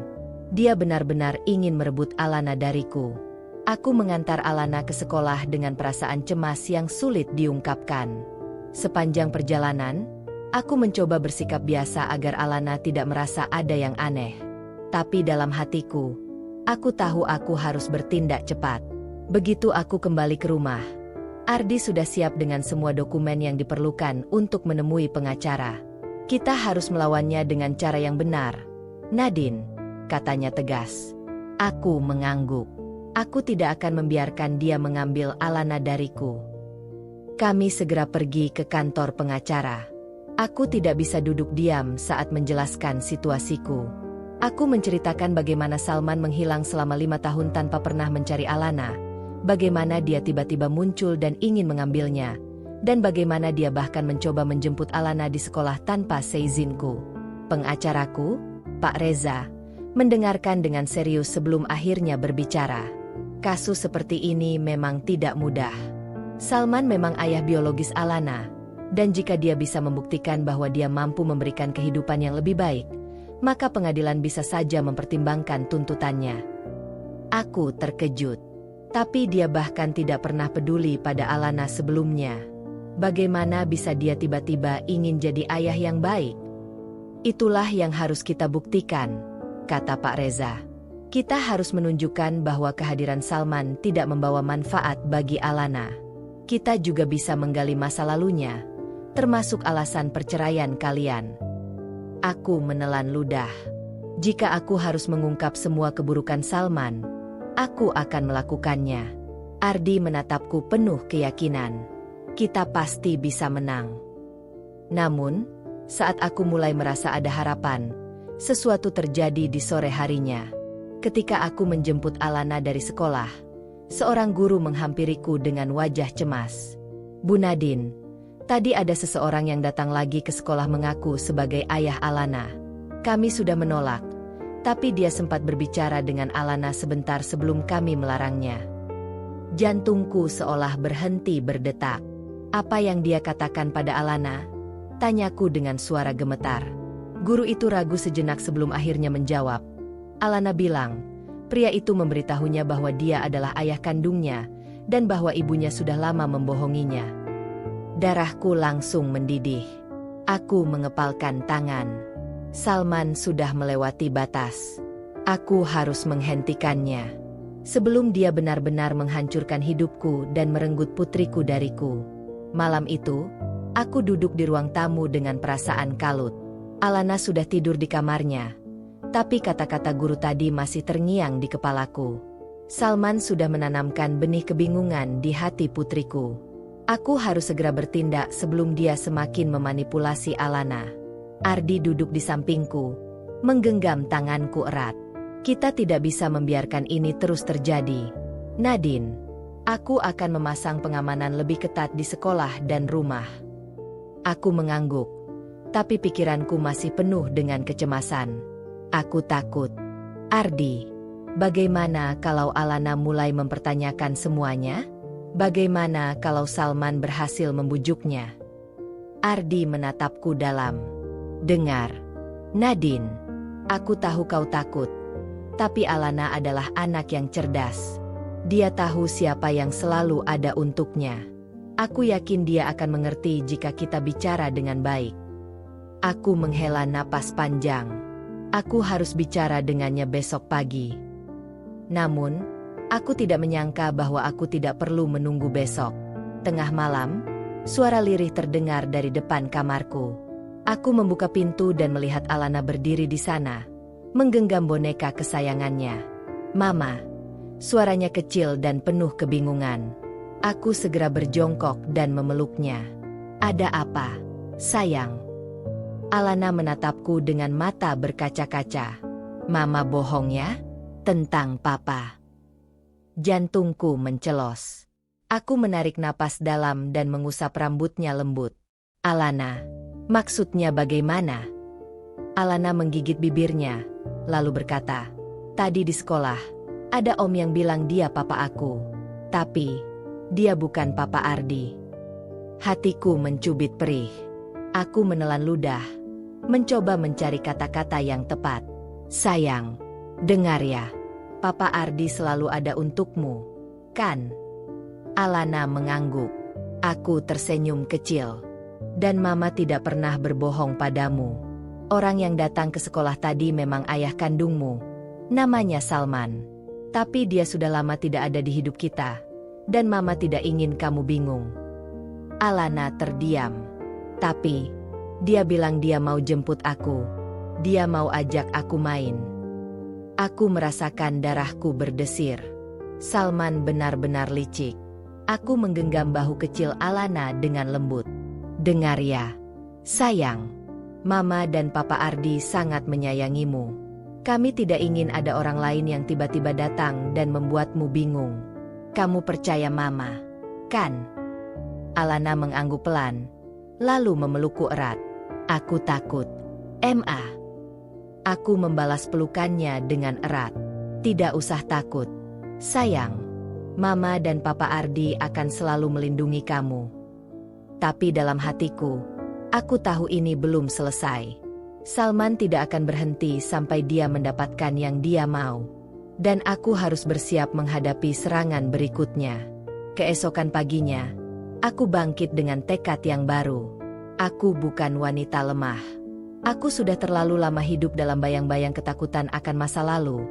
dia benar-benar ingin merebut Alana dariku. Aku mengantar Alana ke sekolah dengan perasaan cemas yang sulit diungkapkan. Sepanjang perjalanan, aku mencoba bersikap biasa agar Alana tidak merasa ada yang aneh. Tapi dalam hatiku, aku tahu aku harus bertindak cepat. Begitu aku kembali ke rumah, Ardi sudah siap dengan semua dokumen yang diperlukan untuk menemui pengacara. Kita harus melawannya dengan cara yang benar. Nadine, katanya tegas. Aku mengangguk. Aku tidak akan membiarkan dia mengambil Alana dariku. Kami segera pergi ke kantor pengacara. Aku tidak bisa duduk diam saat menjelaskan situasiku. Aku menceritakan bagaimana Salman menghilang selama 5 tahun tanpa pernah mencari Alana, bagaimana dia tiba-tiba muncul dan ingin mengambilnya, dan bagaimana dia bahkan mencoba menjemput Alana di sekolah tanpa seizinku. Pengacaraku, Pak Reza, mendengarkan dengan serius sebelum akhirnya berbicara. Kasus seperti ini memang tidak mudah. Salman memang ayah biologis Alana, dan jika dia bisa membuktikan bahwa dia mampu memberikan kehidupan yang lebih baik, maka pengadilan bisa saja mempertimbangkan tuntutannya. Aku terkejut, tapi dia bahkan tidak pernah peduli pada Alana sebelumnya. Bagaimana bisa dia tiba-tiba ingin jadi ayah yang baik? Itulah yang harus kita buktikan, kata Pak Reza. Kita harus menunjukkan bahwa kehadiran Salman tidak membawa manfaat bagi Alana. Kita juga bisa menggali masa lalunya, termasuk alasan perceraian kalian. Aku menelan ludah. Jika aku harus mengungkap semua keburukan Salman, aku akan melakukannya. Ardi menatapku penuh keyakinan. Kita pasti bisa menang. Namun, saat aku mulai merasa ada harapan, sesuatu terjadi di sore harinya. Ketika aku menjemput Alana dari sekolah, seorang guru menghampiriku dengan wajah cemas. Bu Nadine, tadi ada seseorang yang datang lagi ke sekolah mengaku sebagai ayah Alana. Kami sudah menolak, tapi dia sempat berbicara dengan Alana sebentar sebelum kami melarangnya. Jantungku seolah berhenti berdetak. Apa yang dia katakan pada Alana? Tanyaku dengan suara gemetar. Guru itu ragu sejenak sebelum akhirnya menjawab. Alana bilang, Pria itu memberitahunya bahwa dia adalah ayah kandungnya dan bahwa ibunya sudah lama membohonginya. Darahku langsung mendidih. Aku mengepalkan tangan. Salman sudah melewati batas. Aku harus menghentikannya sebelum dia benar-benar menghancurkan hidupku dan merenggut putriku dariku. Malam itu, aku duduk di ruang tamu dengan perasaan kalut. Alana sudah tidur di kamarnya, tapi kata-kata guru tadi masih terngiang di kepalaku. Salman sudah menanamkan benih kebingungan di hati putriku. Aku harus segera bertindak sebelum dia semakin memanipulasi Alana. Ardi duduk di sampingku, menggenggam tanganku erat. Kita tidak bisa membiarkan ini terus terjadi. Nadine, aku akan memasang pengamanan lebih ketat di sekolah dan rumah. Aku mengangguk, tapi pikiranku masih penuh dengan kecemasan. Aku takut. Ardi, bagaimana kalau Alana mulai mempertanyakan semuanya? Bagaimana kalau Salman berhasil membujuknya? Ardi menatapku dalam. Dengar, Nadine, aku tahu kau takut, tapi Alana adalah anak yang cerdas. Dia tahu siapa yang selalu ada untuknya. Aku yakin dia akan mengerti jika kita bicara dengan baik. Aku menghela napas panjang. Aku harus bicara dengannya besok pagi. Namun, aku tidak menyangka bahwa aku tidak perlu menunggu besok. Tengah malam, suara lirih terdengar dari depan kamarku. Aku membuka pintu dan melihat Alana berdiri di sana, menggenggam boneka kesayangannya. Mama, suaranya kecil dan penuh kebingungan. Aku segera berjongkok dan memeluknya. Ada apa, sayang? Alana menatapku dengan mata berkaca-kaca. Mama bohong ya? Tentang papa. Jantungku mencelos. Aku menarik napas dalam dan mengusap rambutnya lembut. Alana, maksudnya bagaimana? Alana menggigit bibirnya, lalu berkata, tadi di sekolah, ada om yang bilang dia papa aku. Tapi, dia bukan papa Ardi. Hatiku mencubit perih. Aku menelan ludah, mencoba mencari kata-kata yang tepat. Sayang, dengar ya. Papa Ardi selalu ada untukmu, kan? Alana mengangguk. Aku tersenyum kecil. Dan mama tidak pernah berbohong padamu. Orang yang datang ke sekolah tadi memang ayah kandungmu. Namanya Salman. Tapi dia sudah lama tidak ada di hidup kita. Dan mama tidak ingin kamu bingung. Alana terdiam. Tapi, dia bilang dia mau jemput aku. Dia mau ajak aku main. Aku merasakan darahku berdesir. Salman benar-benar licik. Aku menggenggam bahu kecil Alana dengan lembut. Dengar ya, sayang. Mama dan Papa Ardi sangat menyayangimu. Kami tidak ingin ada orang lain yang tiba-tiba datang dan membuatmu bingung. Kamu percaya Mama, kan? Alana mengangguk pelan, lalu memelukku erat. Aku takut. Ma. Aku membalas pelukannya dengan erat. Tidak usah takut. Sayang, Mama dan Papa Ardi akan selalu melindungi kamu. Tapi dalam hatiku, aku tahu ini belum selesai. Salman tidak akan berhenti sampai dia mendapatkan yang dia mau. Dan aku harus bersiap menghadapi serangan berikutnya. Keesokan paginya, aku bangkit dengan tekad yang baru. Aku bukan wanita lemah. Aku sudah terlalu lama hidup dalam bayang-bayang ketakutan akan masa lalu.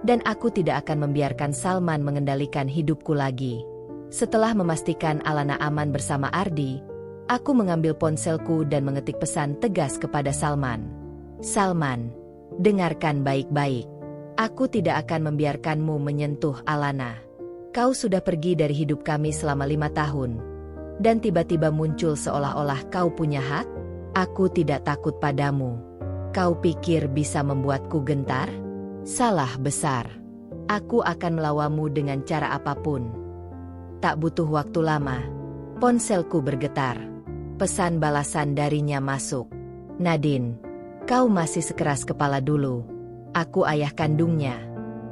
Dan aku tidak akan membiarkan Salman mengendalikan hidupku lagi. Setelah memastikan Alana aman bersama Ardi, aku mengambil ponselku dan mengetik pesan tegas kepada Salman. Salman, dengarkan baik-baik. Aku tidak akan membiarkanmu menyentuh Alana. Kau sudah pergi dari hidup kami selama 5 tahun. Dan tiba-tiba muncul seolah-olah kau punya hak? Aku tidak takut padamu. Kau pikir bisa membuatku gentar? Salah besar. Aku akan melawanmu dengan cara apapun. Tak butuh waktu lama. Ponselku bergetar. Pesan balasan darinya masuk. Nadine, kau masih sekeras kepala dulu. Aku ayah kandungnya.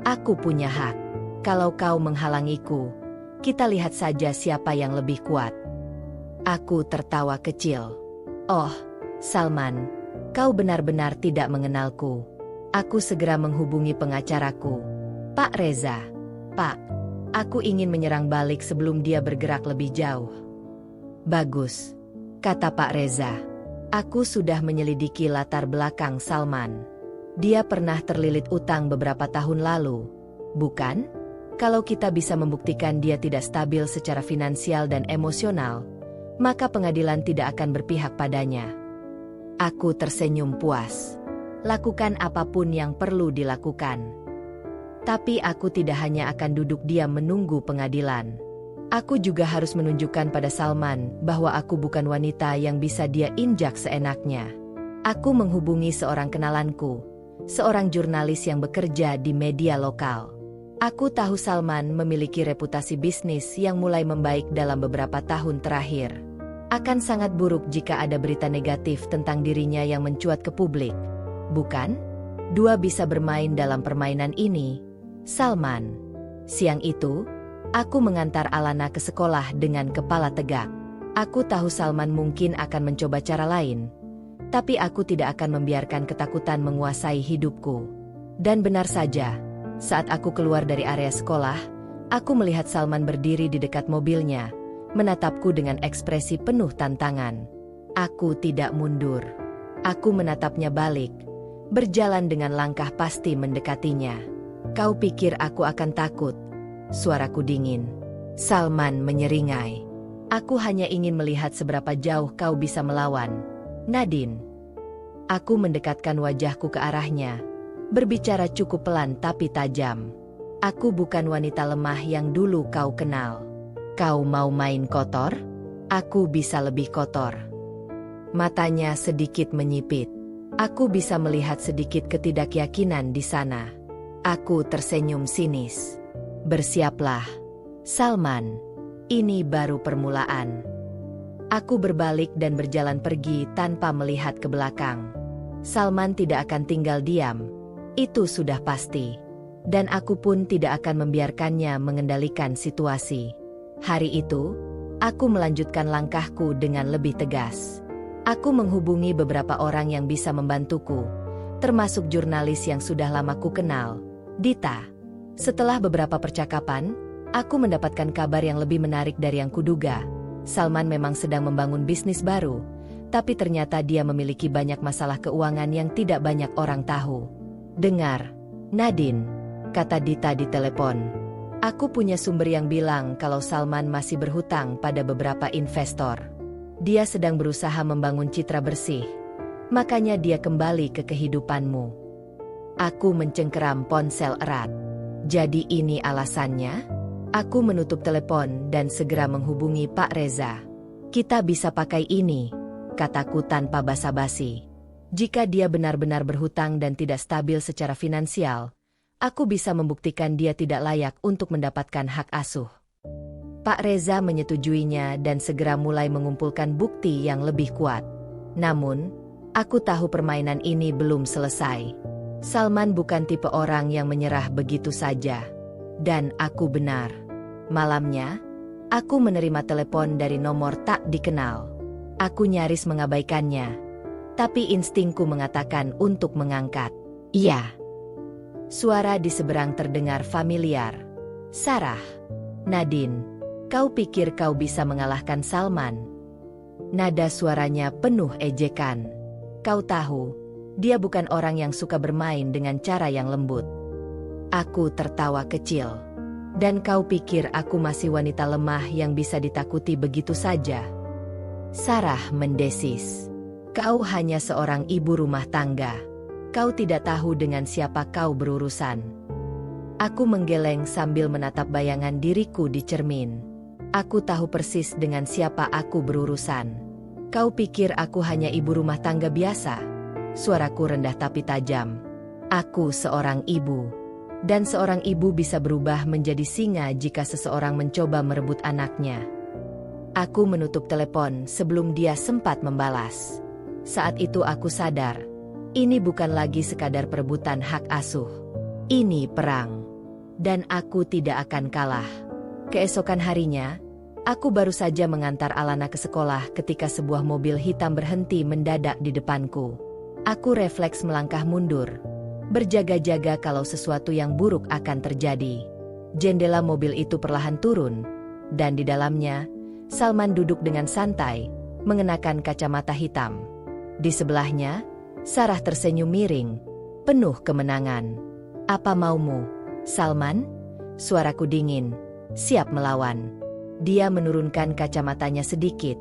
Aku punya hak. Kalau kau menghalangiku, kita lihat saja siapa yang lebih kuat. Aku tertawa kecil. Oh, Salman, kau benar-benar tidak mengenalku. Aku segera menghubungi pengacaraku. Pak Reza. Pak, aku ingin menyerang balik sebelum dia bergerak lebih jauh. Bagus, kata Pak Reza. Aku sudah menyelidiki latar belakang Salman. Dia pernah terlilit utang beberapa tahun lalu, bukan? Kalau kita bisa membuktikan dia tidak stabil secara finansial dan emosional, maka pengadilan tidak akan berpihak padanya. Aku tersenyum puas. Lakukan apapun yang perlu dilakukan. Tapi aku tidak hanya akan duduk diam menunggu pengadilan. Aku juga harus menunjukkan pada Salman bahwa aku bukan wanita yang bisa dia injak seenaknya. Aku menghubungi seorang kenalanku, seorang jurnalis yang bekerja di media lokal. Aku tahu Salman memiliki reputasi bisnis yang mulai membaik dalam beberapa tahun terakhir. Akan sangat buruk jika ada berita negatif tentang dirinya yang mencuat ke publik. Bukan? Dua bisa bermain dalam permainan ini. Salman. Siang itu, aku mengantar Alana ke sekolah dengan kepala tegak. Aku tahu Salman mungkin akan mencoba cara lain, tapi aku tidak akan membiarkan ketakutan menguasai hidupku. Dan benar saja, saat aku keluar dari area sekolah, aku melihat Salman berdiri di dekat mobilnya, menatapku dengan ekspresi penuh tantangan. Aku tidak mundur. Aku menatapnya balik, berjalan dengan langkah pasti mendekatinya. Kau pikir aku akan takut? Suaraku dingin. Salman menyeringai. Aku hanya ingin melihat seberapa jauh kau bisa melawan. Nadine. Aku mendekatkan wajahku ke arahnya, berbicara cukup pelan tapi tajam. Aku bukan wanita lemah yang dulu kau kenal. Kau mau main kotor? Aku bisa lebih kotor. Matanya sedikit menyipit. Aku bisa melihat sedikit ketidakyakinan di sana. Aku tersenyum sinis. Bersiaplah, Salman. Ini baru permulaan. Aku berbalik dan berjalan pergi tanpa melihat ke belakang. Salman tidak akan tinggal diam. Itu sudah pasti. Dan aku pun tidak akan membiarkannya mengendalikan situasi. Hari itu, aku melanjutkan langkahku dengan lebih tegas. Aku menghubungi beberapa orang yang bisa membantuku, termasuk jurnalis yang sudah lama ku kenal, Dita. Setelah beberapa percakapan, aku mendapatkan kabar yang lebih menarik dari yang kuduga. Salman memang sedang membangun bisnis baru, tapi ternyata dia memiliki banyak masalah keuangan yang tidak banyak orang tahu. Dengar, Nadine, kata Dita di telepon. Aku punya sumber yang bilang kalau Salman masih berhutang pada beberapa investor. Dia sedang berusaha membangun citra bersih, makanya dia kembali ke kehidupanmu. Aku mencengkeram ponsel erat. Jadi ini alasannya? Aku menutup telepon dan segera menghubungi Pak Reza. Kita bisa pakai ini, kataku tanpa basa-basi. Jika dia benar-benar berhutang dan tidak stabil secara finansial, aku bisa membuktikan dia tidak layak untuk mendapatkan hak asuh. Pak Reza menyetujuinya dan segera mulai mengumpulkan bukti yang lebih kuat. Namun, aku tahu permainan ini belum selesai. Salman bukan tipe orang yang menyerah begitu saja. Dan aku benar. Malamnya, aku menerima telepon dari nomor tak dikenal. Aku nyaris mengabaikannya, tapi instingku mengatakan untuk mengangkat. Iya. Suara di seberang terdengar familiar. Sarah. Nadine, kau pikir kau bisa mengalahkan Salman? Nada suaranya penuh ejekan. Kau tahu, dia bukan orang yang suka bermain dengan cara yang lembut. Aku tertawa kecil. Dan kau pikir aku masih wanita lemah yang bisa ditakuti begitu saja? Sarah mendesis. Kau hanya seorang ibu rumah tangga. Kau tidak tahu dengan siapa kau berurusan. Aku menggeleng sambil menatap bayangan diriku di cermin. Aku tahu persis dengan siapa aku berurusan. Kau pikir aku hanya ibu rumah tangga biasa? Suaraku rendah tapi tajam. Aku seorang ibu. Dan seorang ibu bisa berubah menjadi singa jika seseorang mencoba merebut anaknya. Aku menutup telepon sebelum dia sempat membalas. Saat itu aku sadar, ini bukan lagi sekadar perebutan hak asuh. Ini perang. Dan aku tidak akan kalah. Keesokan harinya, aku baru saja mengantar Alana ke sekolah ketika sebuah mobil hitam berhenti mendadak di depanku. Aku refleks melangkah mundur, berjaga-jaga kalau sesuatu yang buruk akan terjadi. Jendela mobil itu perlahan turun, dan di dalamnya, Salman duduk dengan santai, mengenakan kacamata hitam. Di sebelahnya, Sarah tersenyum miring, penuh kemenangan. "Apa maumu, Salman?" Suaraku dingin, siap melawan. Dia menurunkan kacamatanya sedikit,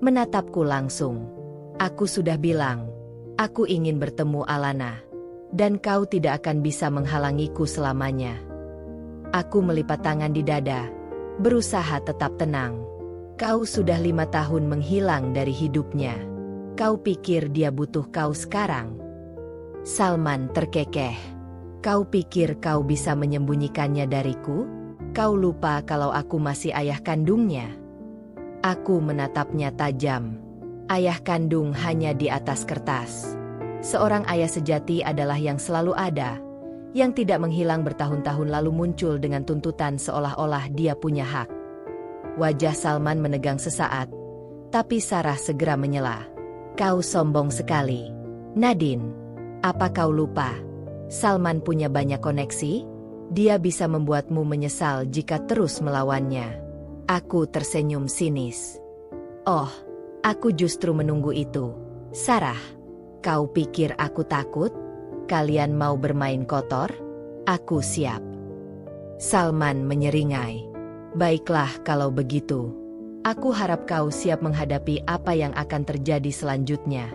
menatapku langsung. "Aku sudah bilang, aku ingin bertemu Alana. Dan kau tidak akan bisa menghalangiku selamanya." Aku melipat tangan di dada, berusaha tetap tenang. "Kau sudah 5 tahun menghilang dari hidupnya. Kau pikir dia butuh kau sekarang?" Salman terkekeh. "Kau pikir kau bisa menyembunyikannya dariku? Kau lupa kalau aku masih ayah kandungnya?" Aku menatapnya tajam. Ayah kandung hanya di atas kertas. Seorang ayah sejati adalah yang selalu ada, yang tidak menghilang bertahun-tahun lalu muncul dengan tuntutan seolah-olah dia punya hak. Wajah Salman menegang sesaat, tapi Sarah segera menyela. "Kau sombong sekali, Nadine. Apa kau lupa? Salman punya banyak koneksi? Dia bisa membuatmu menyesal jika terus melawannya." Aku tersenyum sinis. "Oh, aku justru menunggu itu. Sarah, kau pikir aku takut? Kalian mau bermain kotor? Aku siap." Salman menyeringai. "Baiklah kalau begitu. Aku harap kau siap menghadapi apa yang akan terjadi selanjutnya."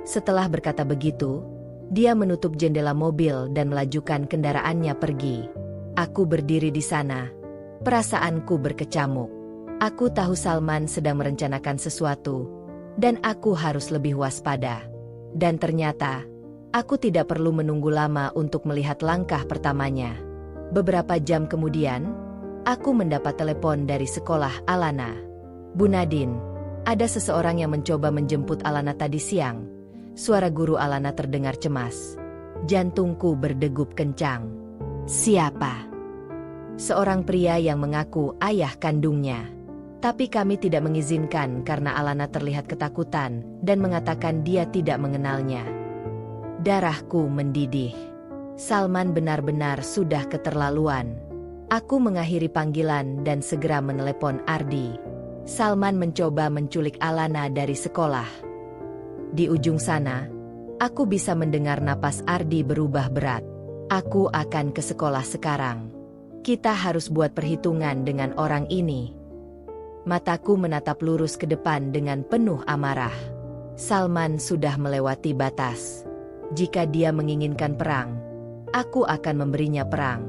Setelah berkata begitu, dia menutup jendela mobil dan melajukan kendaraannya pergi. Aku berdiri di sana. Perasaanku berkecamuk. Aku tahu Salman sedang merencanakan sesuatu, dan aku harus lebih waspada. Dan ternyata, aku tidak perlu menunggu lama untuk melihat langkah pertamanya. Beberapa jam kemudian, aku mendapat telepon dari sekolah Alana. "Bu Nadine, ada seseorang yang mencoba menjemput Alana tadi siang." Suara guru Alana terdengar cemas. Jantungku berdegup kencang. "Siapa?" "Seorang pria yang mengaku ayah kandungnya. Tapi kami tidak mengizinkan karena Alana terlihat ketakutan dan mengatakan dia tidak mengenalnya." Darahku mendidih. Salman benar-benar sudah keterlaluan. Aku mengakhiri panggilan dan segera menelepon Ardi. Salman mencoba menculik Alana dari sekolah. Di ujung sana, aku bisa mendengar napas Ardi berubah berat. "Aku akan ke sekolah sekarang. Kita harus buat perhitungan dengan orang ini." Mataku menatap lurus ke depan dengan penuh amarah. Salman sudah melewati batas. Jika dia menginginkan perang, aku akan memberinya perang.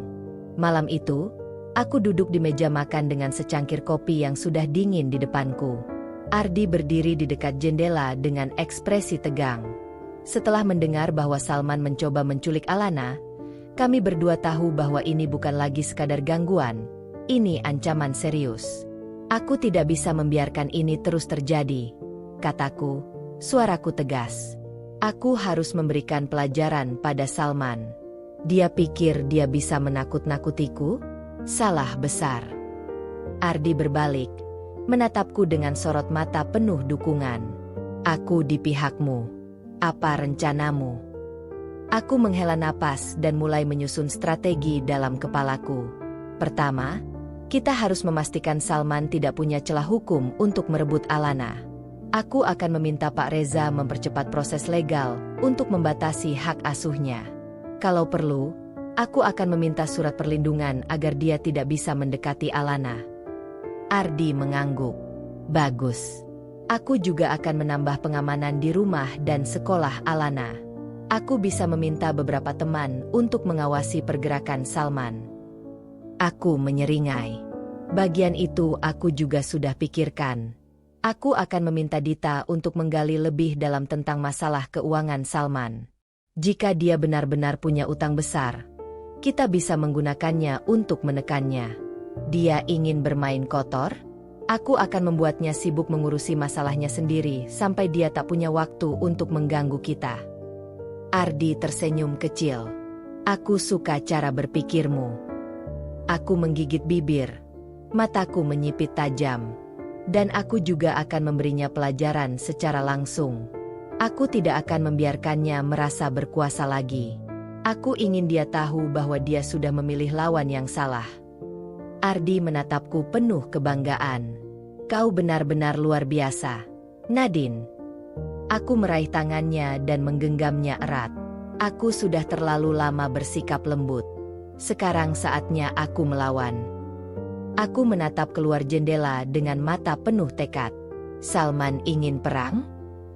Malam itu, aku duduk di meja makan dengan secangkir kopi yang sudah dingin di depanku. Ardi berdiri di dekat jendela dengan ekspresi tegang. Setelah mendengar bahwa Salman mencoba menculik Alana, kami berdua tahu bahwa ini bukan lagi sekadar gangguan. Ini ancaman serius. "Aku tidak bisa membiarkan ini terus terjadi," kataku, suaraku tegas. "Aku harus memberikan pelajaran pada Salman. Dia pikir dia bisa menakut-nakutiku? Salah besar." Ardi berbalik, menatapku dengan sorot mata penuh dukungan. "Aku di pihakmu. Apa rencanamu?" Aku menghela napas dan mulai menyusun strategi dalam kepalaku. Pertama, kita harus memastikan Salman tidak punya celah hukum untuk merebut Alana. Aku akan meminta Pak Reza mempercepat proses legal untuk membatasi hak asuhnya. Kalau perlu, aku akan meminta surat perlindungan agar dia tidak bisa mendekati Alana. Ardi mengangguk. "Bagus. Aku juga akan menambah pengamanan di rumah dan sekolah Alana. Aku bisa meminta beberapa teman untuk mengawasi pergerakan Salman." Aku menyeringai. Bagian itu aku juga sudah pikirkan. Aku akan meminta Dita untuk menggali lebih dalam tentang masalah keuangan Salman. Jika dia benar-benar punya utang besar, kita bisa menggunakannya untuk menekannya. Dia ingin bermain kotor? Aku akan membuatnya sibuk mengurusi masalahnya sendiri sampai dia tak punya waktu untuk mengganggu kita. Ardi tersenyum kecil. "Aku suka cara berpikirmu." Aku menggigit bibir. Mataku menyipit tajam. Dan aku juga akan memberinya pelajaran secara langsung. Aku tidak akan membiarkannya merasa berkuasa lagi. Aku ingin dia tahu bahwa dia sudah memilih lawan yang salah. Ardi menatapku penuh kebanggaan. Kau benar-benar luar biasa, Nadine. Aku meraih tangannya dan menggenggamnya erat. Aku sudah terlalu lama bersikap lembut. Sekarang saatnya aku melawan. Aku menatap keluar jendela dengan mata penuh tekad. Salman ingin perang?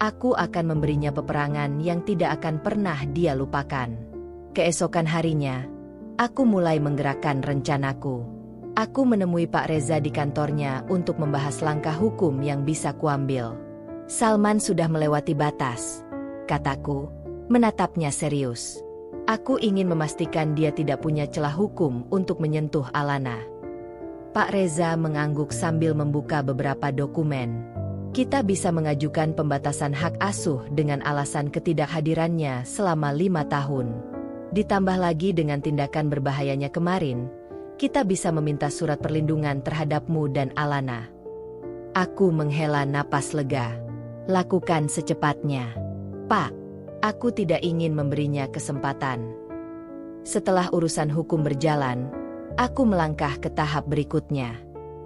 Aku akan memberinya peperangan yang tidak akan pernah dia lupakan. Keesokan harinya, aku mulai menggerakkan rencanaku. Aku menemui Pak Reza di kantornya untuk membahas langkah hukum yang bisa kuambil. Salman sudah melewati batas, kataku, menatapnya serius. Aku ingin memastikan dia tidak punya celah hukum untuk menyentuh Alana. Pak Reza mengangguk sambil membuka beberapa dokumen. Kita bisa mengajukan pembatasan hak asuh dengan alasan ketidakhadirannya selama 5 tahun. Ditambah lagi dengan tindakan berbahayanya kemarin, kita bisa meminta surat perlindungan terhadapmu dan Alana. Aku menghela napas lega. Lakukan secepatnya. Pak, aku tidak ingin memberinya kesempatan. Setelah urusan hukum berjalan, aku melangkah ke tahap berikutnya.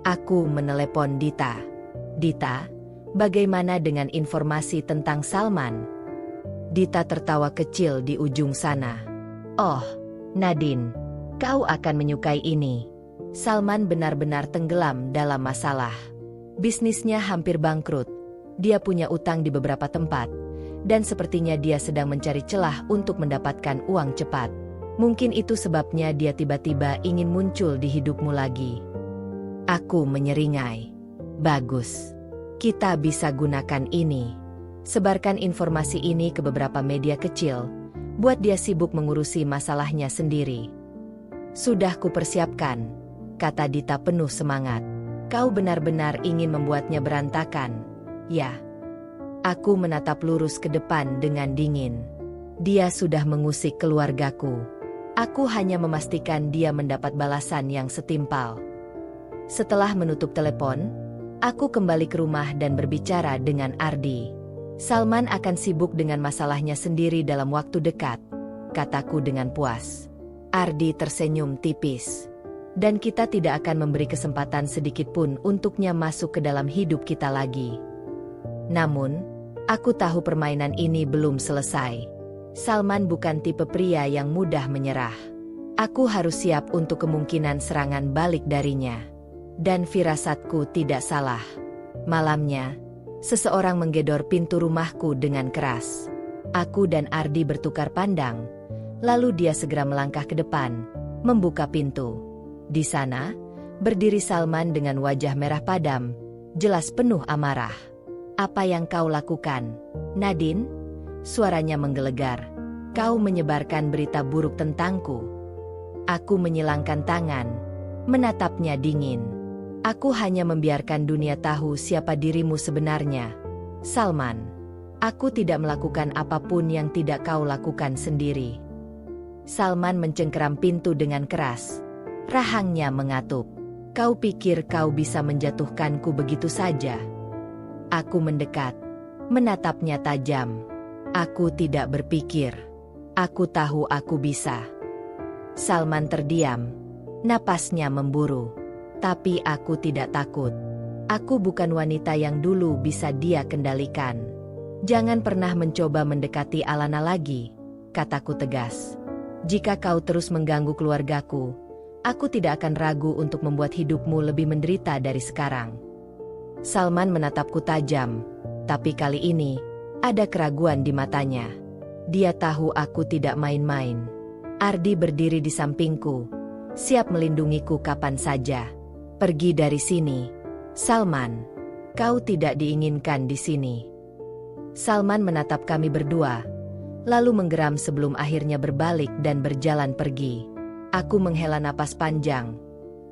Aku menelepon Dita. Dita, bagaimana dengan informasi tentang Salman? Dita tertawa kecil di ujung sana. Oh, Nadine, kau akan menyukai ini. Salman benar-benar tenggelam dalam masalah. Bisnisnya hampir bangkrut. Dia punya utang di beberapa tempat. Dan sepertinya dia sedang mencari celah untuk mendapatkan uang cepat. Mungkin itu sebabnya dia tiba-tiba ingin muncul di hidupmu lagi. Aku menyeringai. Bagus. Kita bisa gunakan ini. Sebarkan informasi ini ke beberapa media kecil. Buat dia sibuk mengurusi masalahnya sendiri. Sudah kupersiapkan, kata Dita penuh semangat. Kau benar-benar ingin membuatnya berantakan. Ya. Aku menatap lurus ke depan dengan dingin. Dia sudah mengusik keluargaku. Aku hanya memastikan dia mendapat balasan yang setimpal. Setelah menutup telepon, aku kembali ke rumah dan berbicara dengan Ardi. Salman akan sibuk dengan masalahnya sendiri dalam waktu dekat, kataku dengan puas. Ardi tersenyum tipis. Dan kita tidak akan memberi kesempatan sedikitpun untuknya masuk ke dalam hidup kita lagi. Namun, aku tahu permainan ini belum selesai. Salman bukan tipe pria yang mudah menyerah. Aku harus siap untuk kemungkinan serangan balik darinya. Dan firasatku tidak salah. Malamnya, seseorang menggedor pintu rumahku dengan keras. Aku dan Ardi bertukar pandang. Lalu dia segera melangkah ke depan, membuka pintu. Di sana, berdiri Salman dengan wajah merah padam, jelas penuh amarah. Apa yang kau lakukan, Nadine? Suaranya menggelegar. Kau menyebarkan berita buruk tentangku. Aku menyilangkan tangan, menatapnya dingin. Aku hanya membiarkan dunia tahu siapa dirimu sebenarnya. Salman, aku tidak melakukan apapun yang tidak kau lakukan sendiri. Salman mencengkeram pintu dengan keras. Rahangnya mengatup. Kau pikir kau bisa menjatuhkanku begitu saja? Aku mendekat, menatapnya tajam. Aku tidak berpikir. Aku tahu aku bisa. Salman terdiam. Napasnya memburu. Tapi aku tidak takut. Aku bukan wanita yang dulu bisa dia kendalikan. Jangan pernah mencoba mendekati Alana lagi, kataku tegas. Jika kau terus mengganggu keluargaku, aku tidak akan ragu untuk membuat hidupmu lebih menderita dari sekarang. Salman menatapku tajam, tapi kali ini, ada keraguan di matanya. Dia tahu aku tidak main-main. Ardi berdiri di sampingku, siap melindungiku kapan saja. Pergi dari sini, Salman. Kau tidak diinginkan di sini. Salman menatap kami berdua, lalu menggeram sebelum akhirnya berbalik dan berjalan pergi. Aku menghela napas panjang,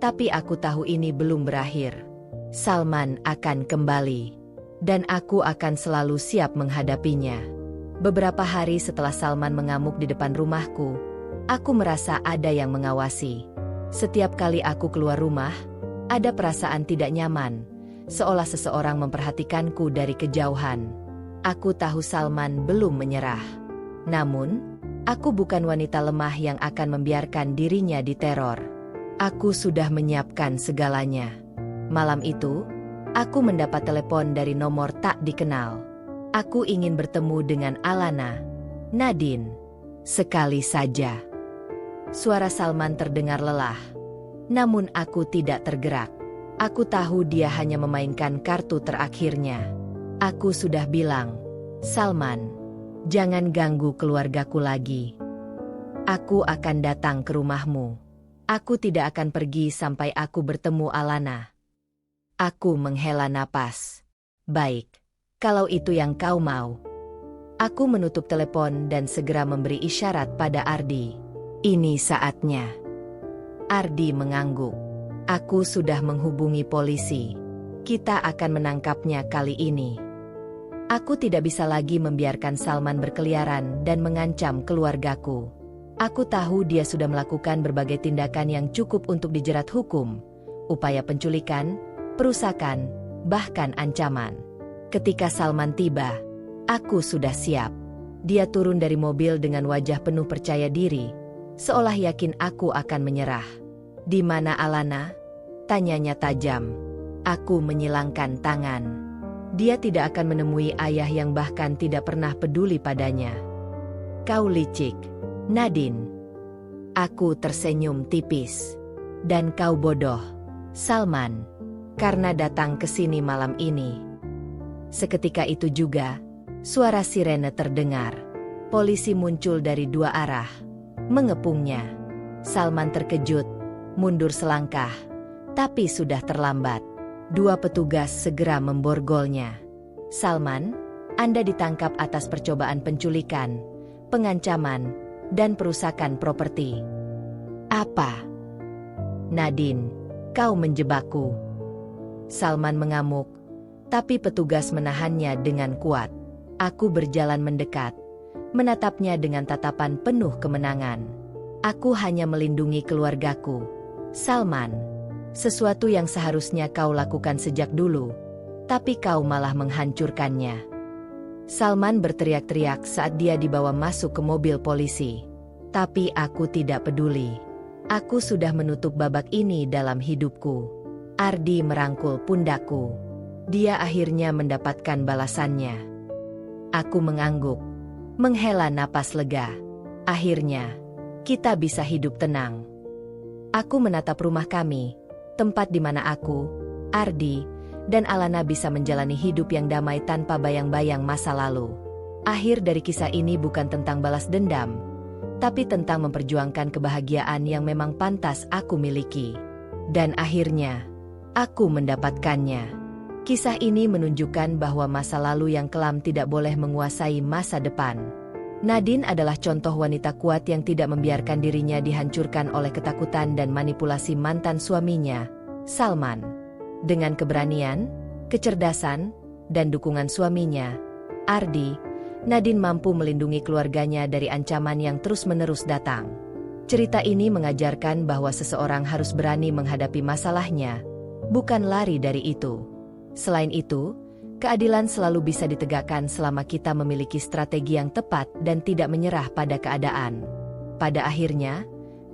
tapi aku tahu ini belum berakhir. Salman akan kembali, dan aku akan selalu siap menghadapinya. Beberapa hari setelah Salman mengamuk di depan rumahku, aku merasa ada yang mengawasi. Setiap kali aku keluar rumah, ada perasaan tidak nyaman, seolah seseorang memperhatikanku dari kejauhan. Aku tahu Salman belum menyerah. Namun, Aku bukan wanita lemah yang akan membiarkan dirinya diteror. Aku sudah menyiapkan segalanya. Malam itu, aku mendapat telepon dari nomor tak dikenal. Aku ingin bertemu dengan Alana. Nadine. Sekali saja. Suara Salman terdengar lelah. Namun aku tidak tergerak. Aku tahu dia hanya memainkan kartu terakhirnya. Aku sudah bilang, Salman, jangan ganggu keluargaku lagi. Aku akan datang ke rumahmu. Aku tidak akan pergi sampai aku bertemu Alana. Aku menghela napas. Baik, kalau itu yang kau mau. Aku menutup telepon dan segera memberi isyarat pada Ardi. Ini saatnya. Ardi mengangguk. Aku sudah menghubungi polisi. Kita akan menangkapnya kali ini. Aku tidak bisa lagi membiarkan Salman berkeliaran dan mengancam keluargaku. Aku tahu dia sudah melakukan berbagai tindakan yang cukup untuk dijerat hukum. Upaya penculikan, perusakan, bahkan ancaman. Ketika Salman tiba, aku sudah siap. Dia turun dari mobil dengan wajah penuh percaya diri, seolah yakin aku akan menyerah. Di mana Alana? Tanyanya tajam. Aku menyilangkan tangan. Dia tidak akan menemui ayah yang bahkan tidak pernah peduli padanya. Kau licik, Nadine. Aku tersenyum tipis. Dan kau bodoh, Salman, karena datang ke sini malam ini. Seketika itu juga, suara sirene terdengar. Polisi muncul dari dua arah, mengepungnya. Salman terkejut, mundur selangkah, tapi sudah terlambat. Dua petugas segera memborgolnya. Salman, Anda ditangkap atas percobaan penculikan, pengancaman, dan perusakan properti. Apa? Nadine, kau menjebakku. Salman mengamuk, tapi petugas menahannya dengan kuat. Aku berjalan mendekat, menatapnya dengan tatapan penuh kemenangan. Aku hanya melindungi keluargaku. Salman, sesuatu yang seharusnya kau lakukan sejak dulu, tapi kau malah menghancurkannya. Salman berteriak-teriak saat dia dibawa masuk ke mobil polisi. Tapi aku tidak peduli. Aku sudah menutup babak ini dalam hidupku. Ardi merangkul pundakku. Dia akhirnya mendapatkan balasannya. Aku mengangguk, menghela napas lega. Akhirnya, kita bisa hidup tenang. Aku menatap rumah kami, tempat di mana aku, Ardi, dan Alana bisa menjalani hidup yang damai tanpa bayang-bayang masa lalu. Akhir dari kisah ini bukan tentang balas dendam, tapi tentang memperjuangkan kebahagiaan yang memang pantas aku miliki. Dan akhirnya, aku mendapatkannya. Kisah ini menunjukkan bahwa masa lalu yang kelam tidak boleh menguasai masa depan. Nadine adalah contoh wanita kuat yang tidak membiarkan dirinya dihancurkan oleh ketakutan dan manipulasi mantan suaminya, Salman. Dengan keberanian, kecerdasan, dan dukungan suaminya, Ardi, Nadine mampu melindungi keluarganya dari ancaman yang terus-menerus datang. Cerita ini mengajarkan bahwa seseorang harus berani menghadapi masalahnya, bukan lari dari itu. Selain itu, keadilan selalu bisa ditegakkan selama kita memiliki strategi yang tepat dan tidak menyerah pada keadaan. Pada akhirnya,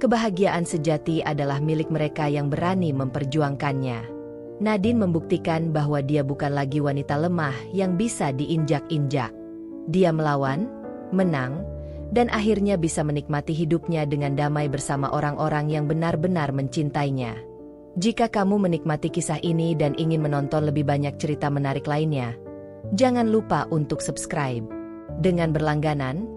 kebahagiaan sejati adalah milik mereka yang berani memperjuangkannya. Nadine membuktikan bahwa dia bukan lagi wanita lemah yang bisa diinjak-injak. Dia melawan, menang, dan akhirnya bisa menikmati hidupnya dengan damai bersama orang-orang yang benar-benar mencintainya. Jika kamu menikmati kisah ini dan ingin menonton lebih banyak cerita menarik lainnya, jangan lupa untuk subscribe. Dengan berlangganan,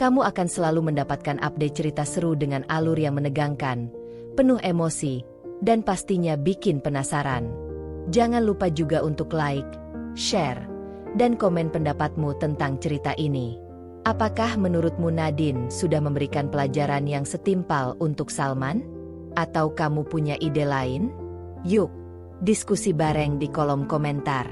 kamu akan selalu mendapatkan update cerita seru dengan alur yang menegangkan, penuh emosi, dan pastinya bikin penasaran. Jangan lupa juga untuk like, share, dan komen pendapatmu tentang cerita ini. Apakah menurutmu Nadine sudah memberikan pelajaran yang setimpal untuk Salman? Atau kamu punya ide lain? Yuk, diskusi bareng di kolom komentar.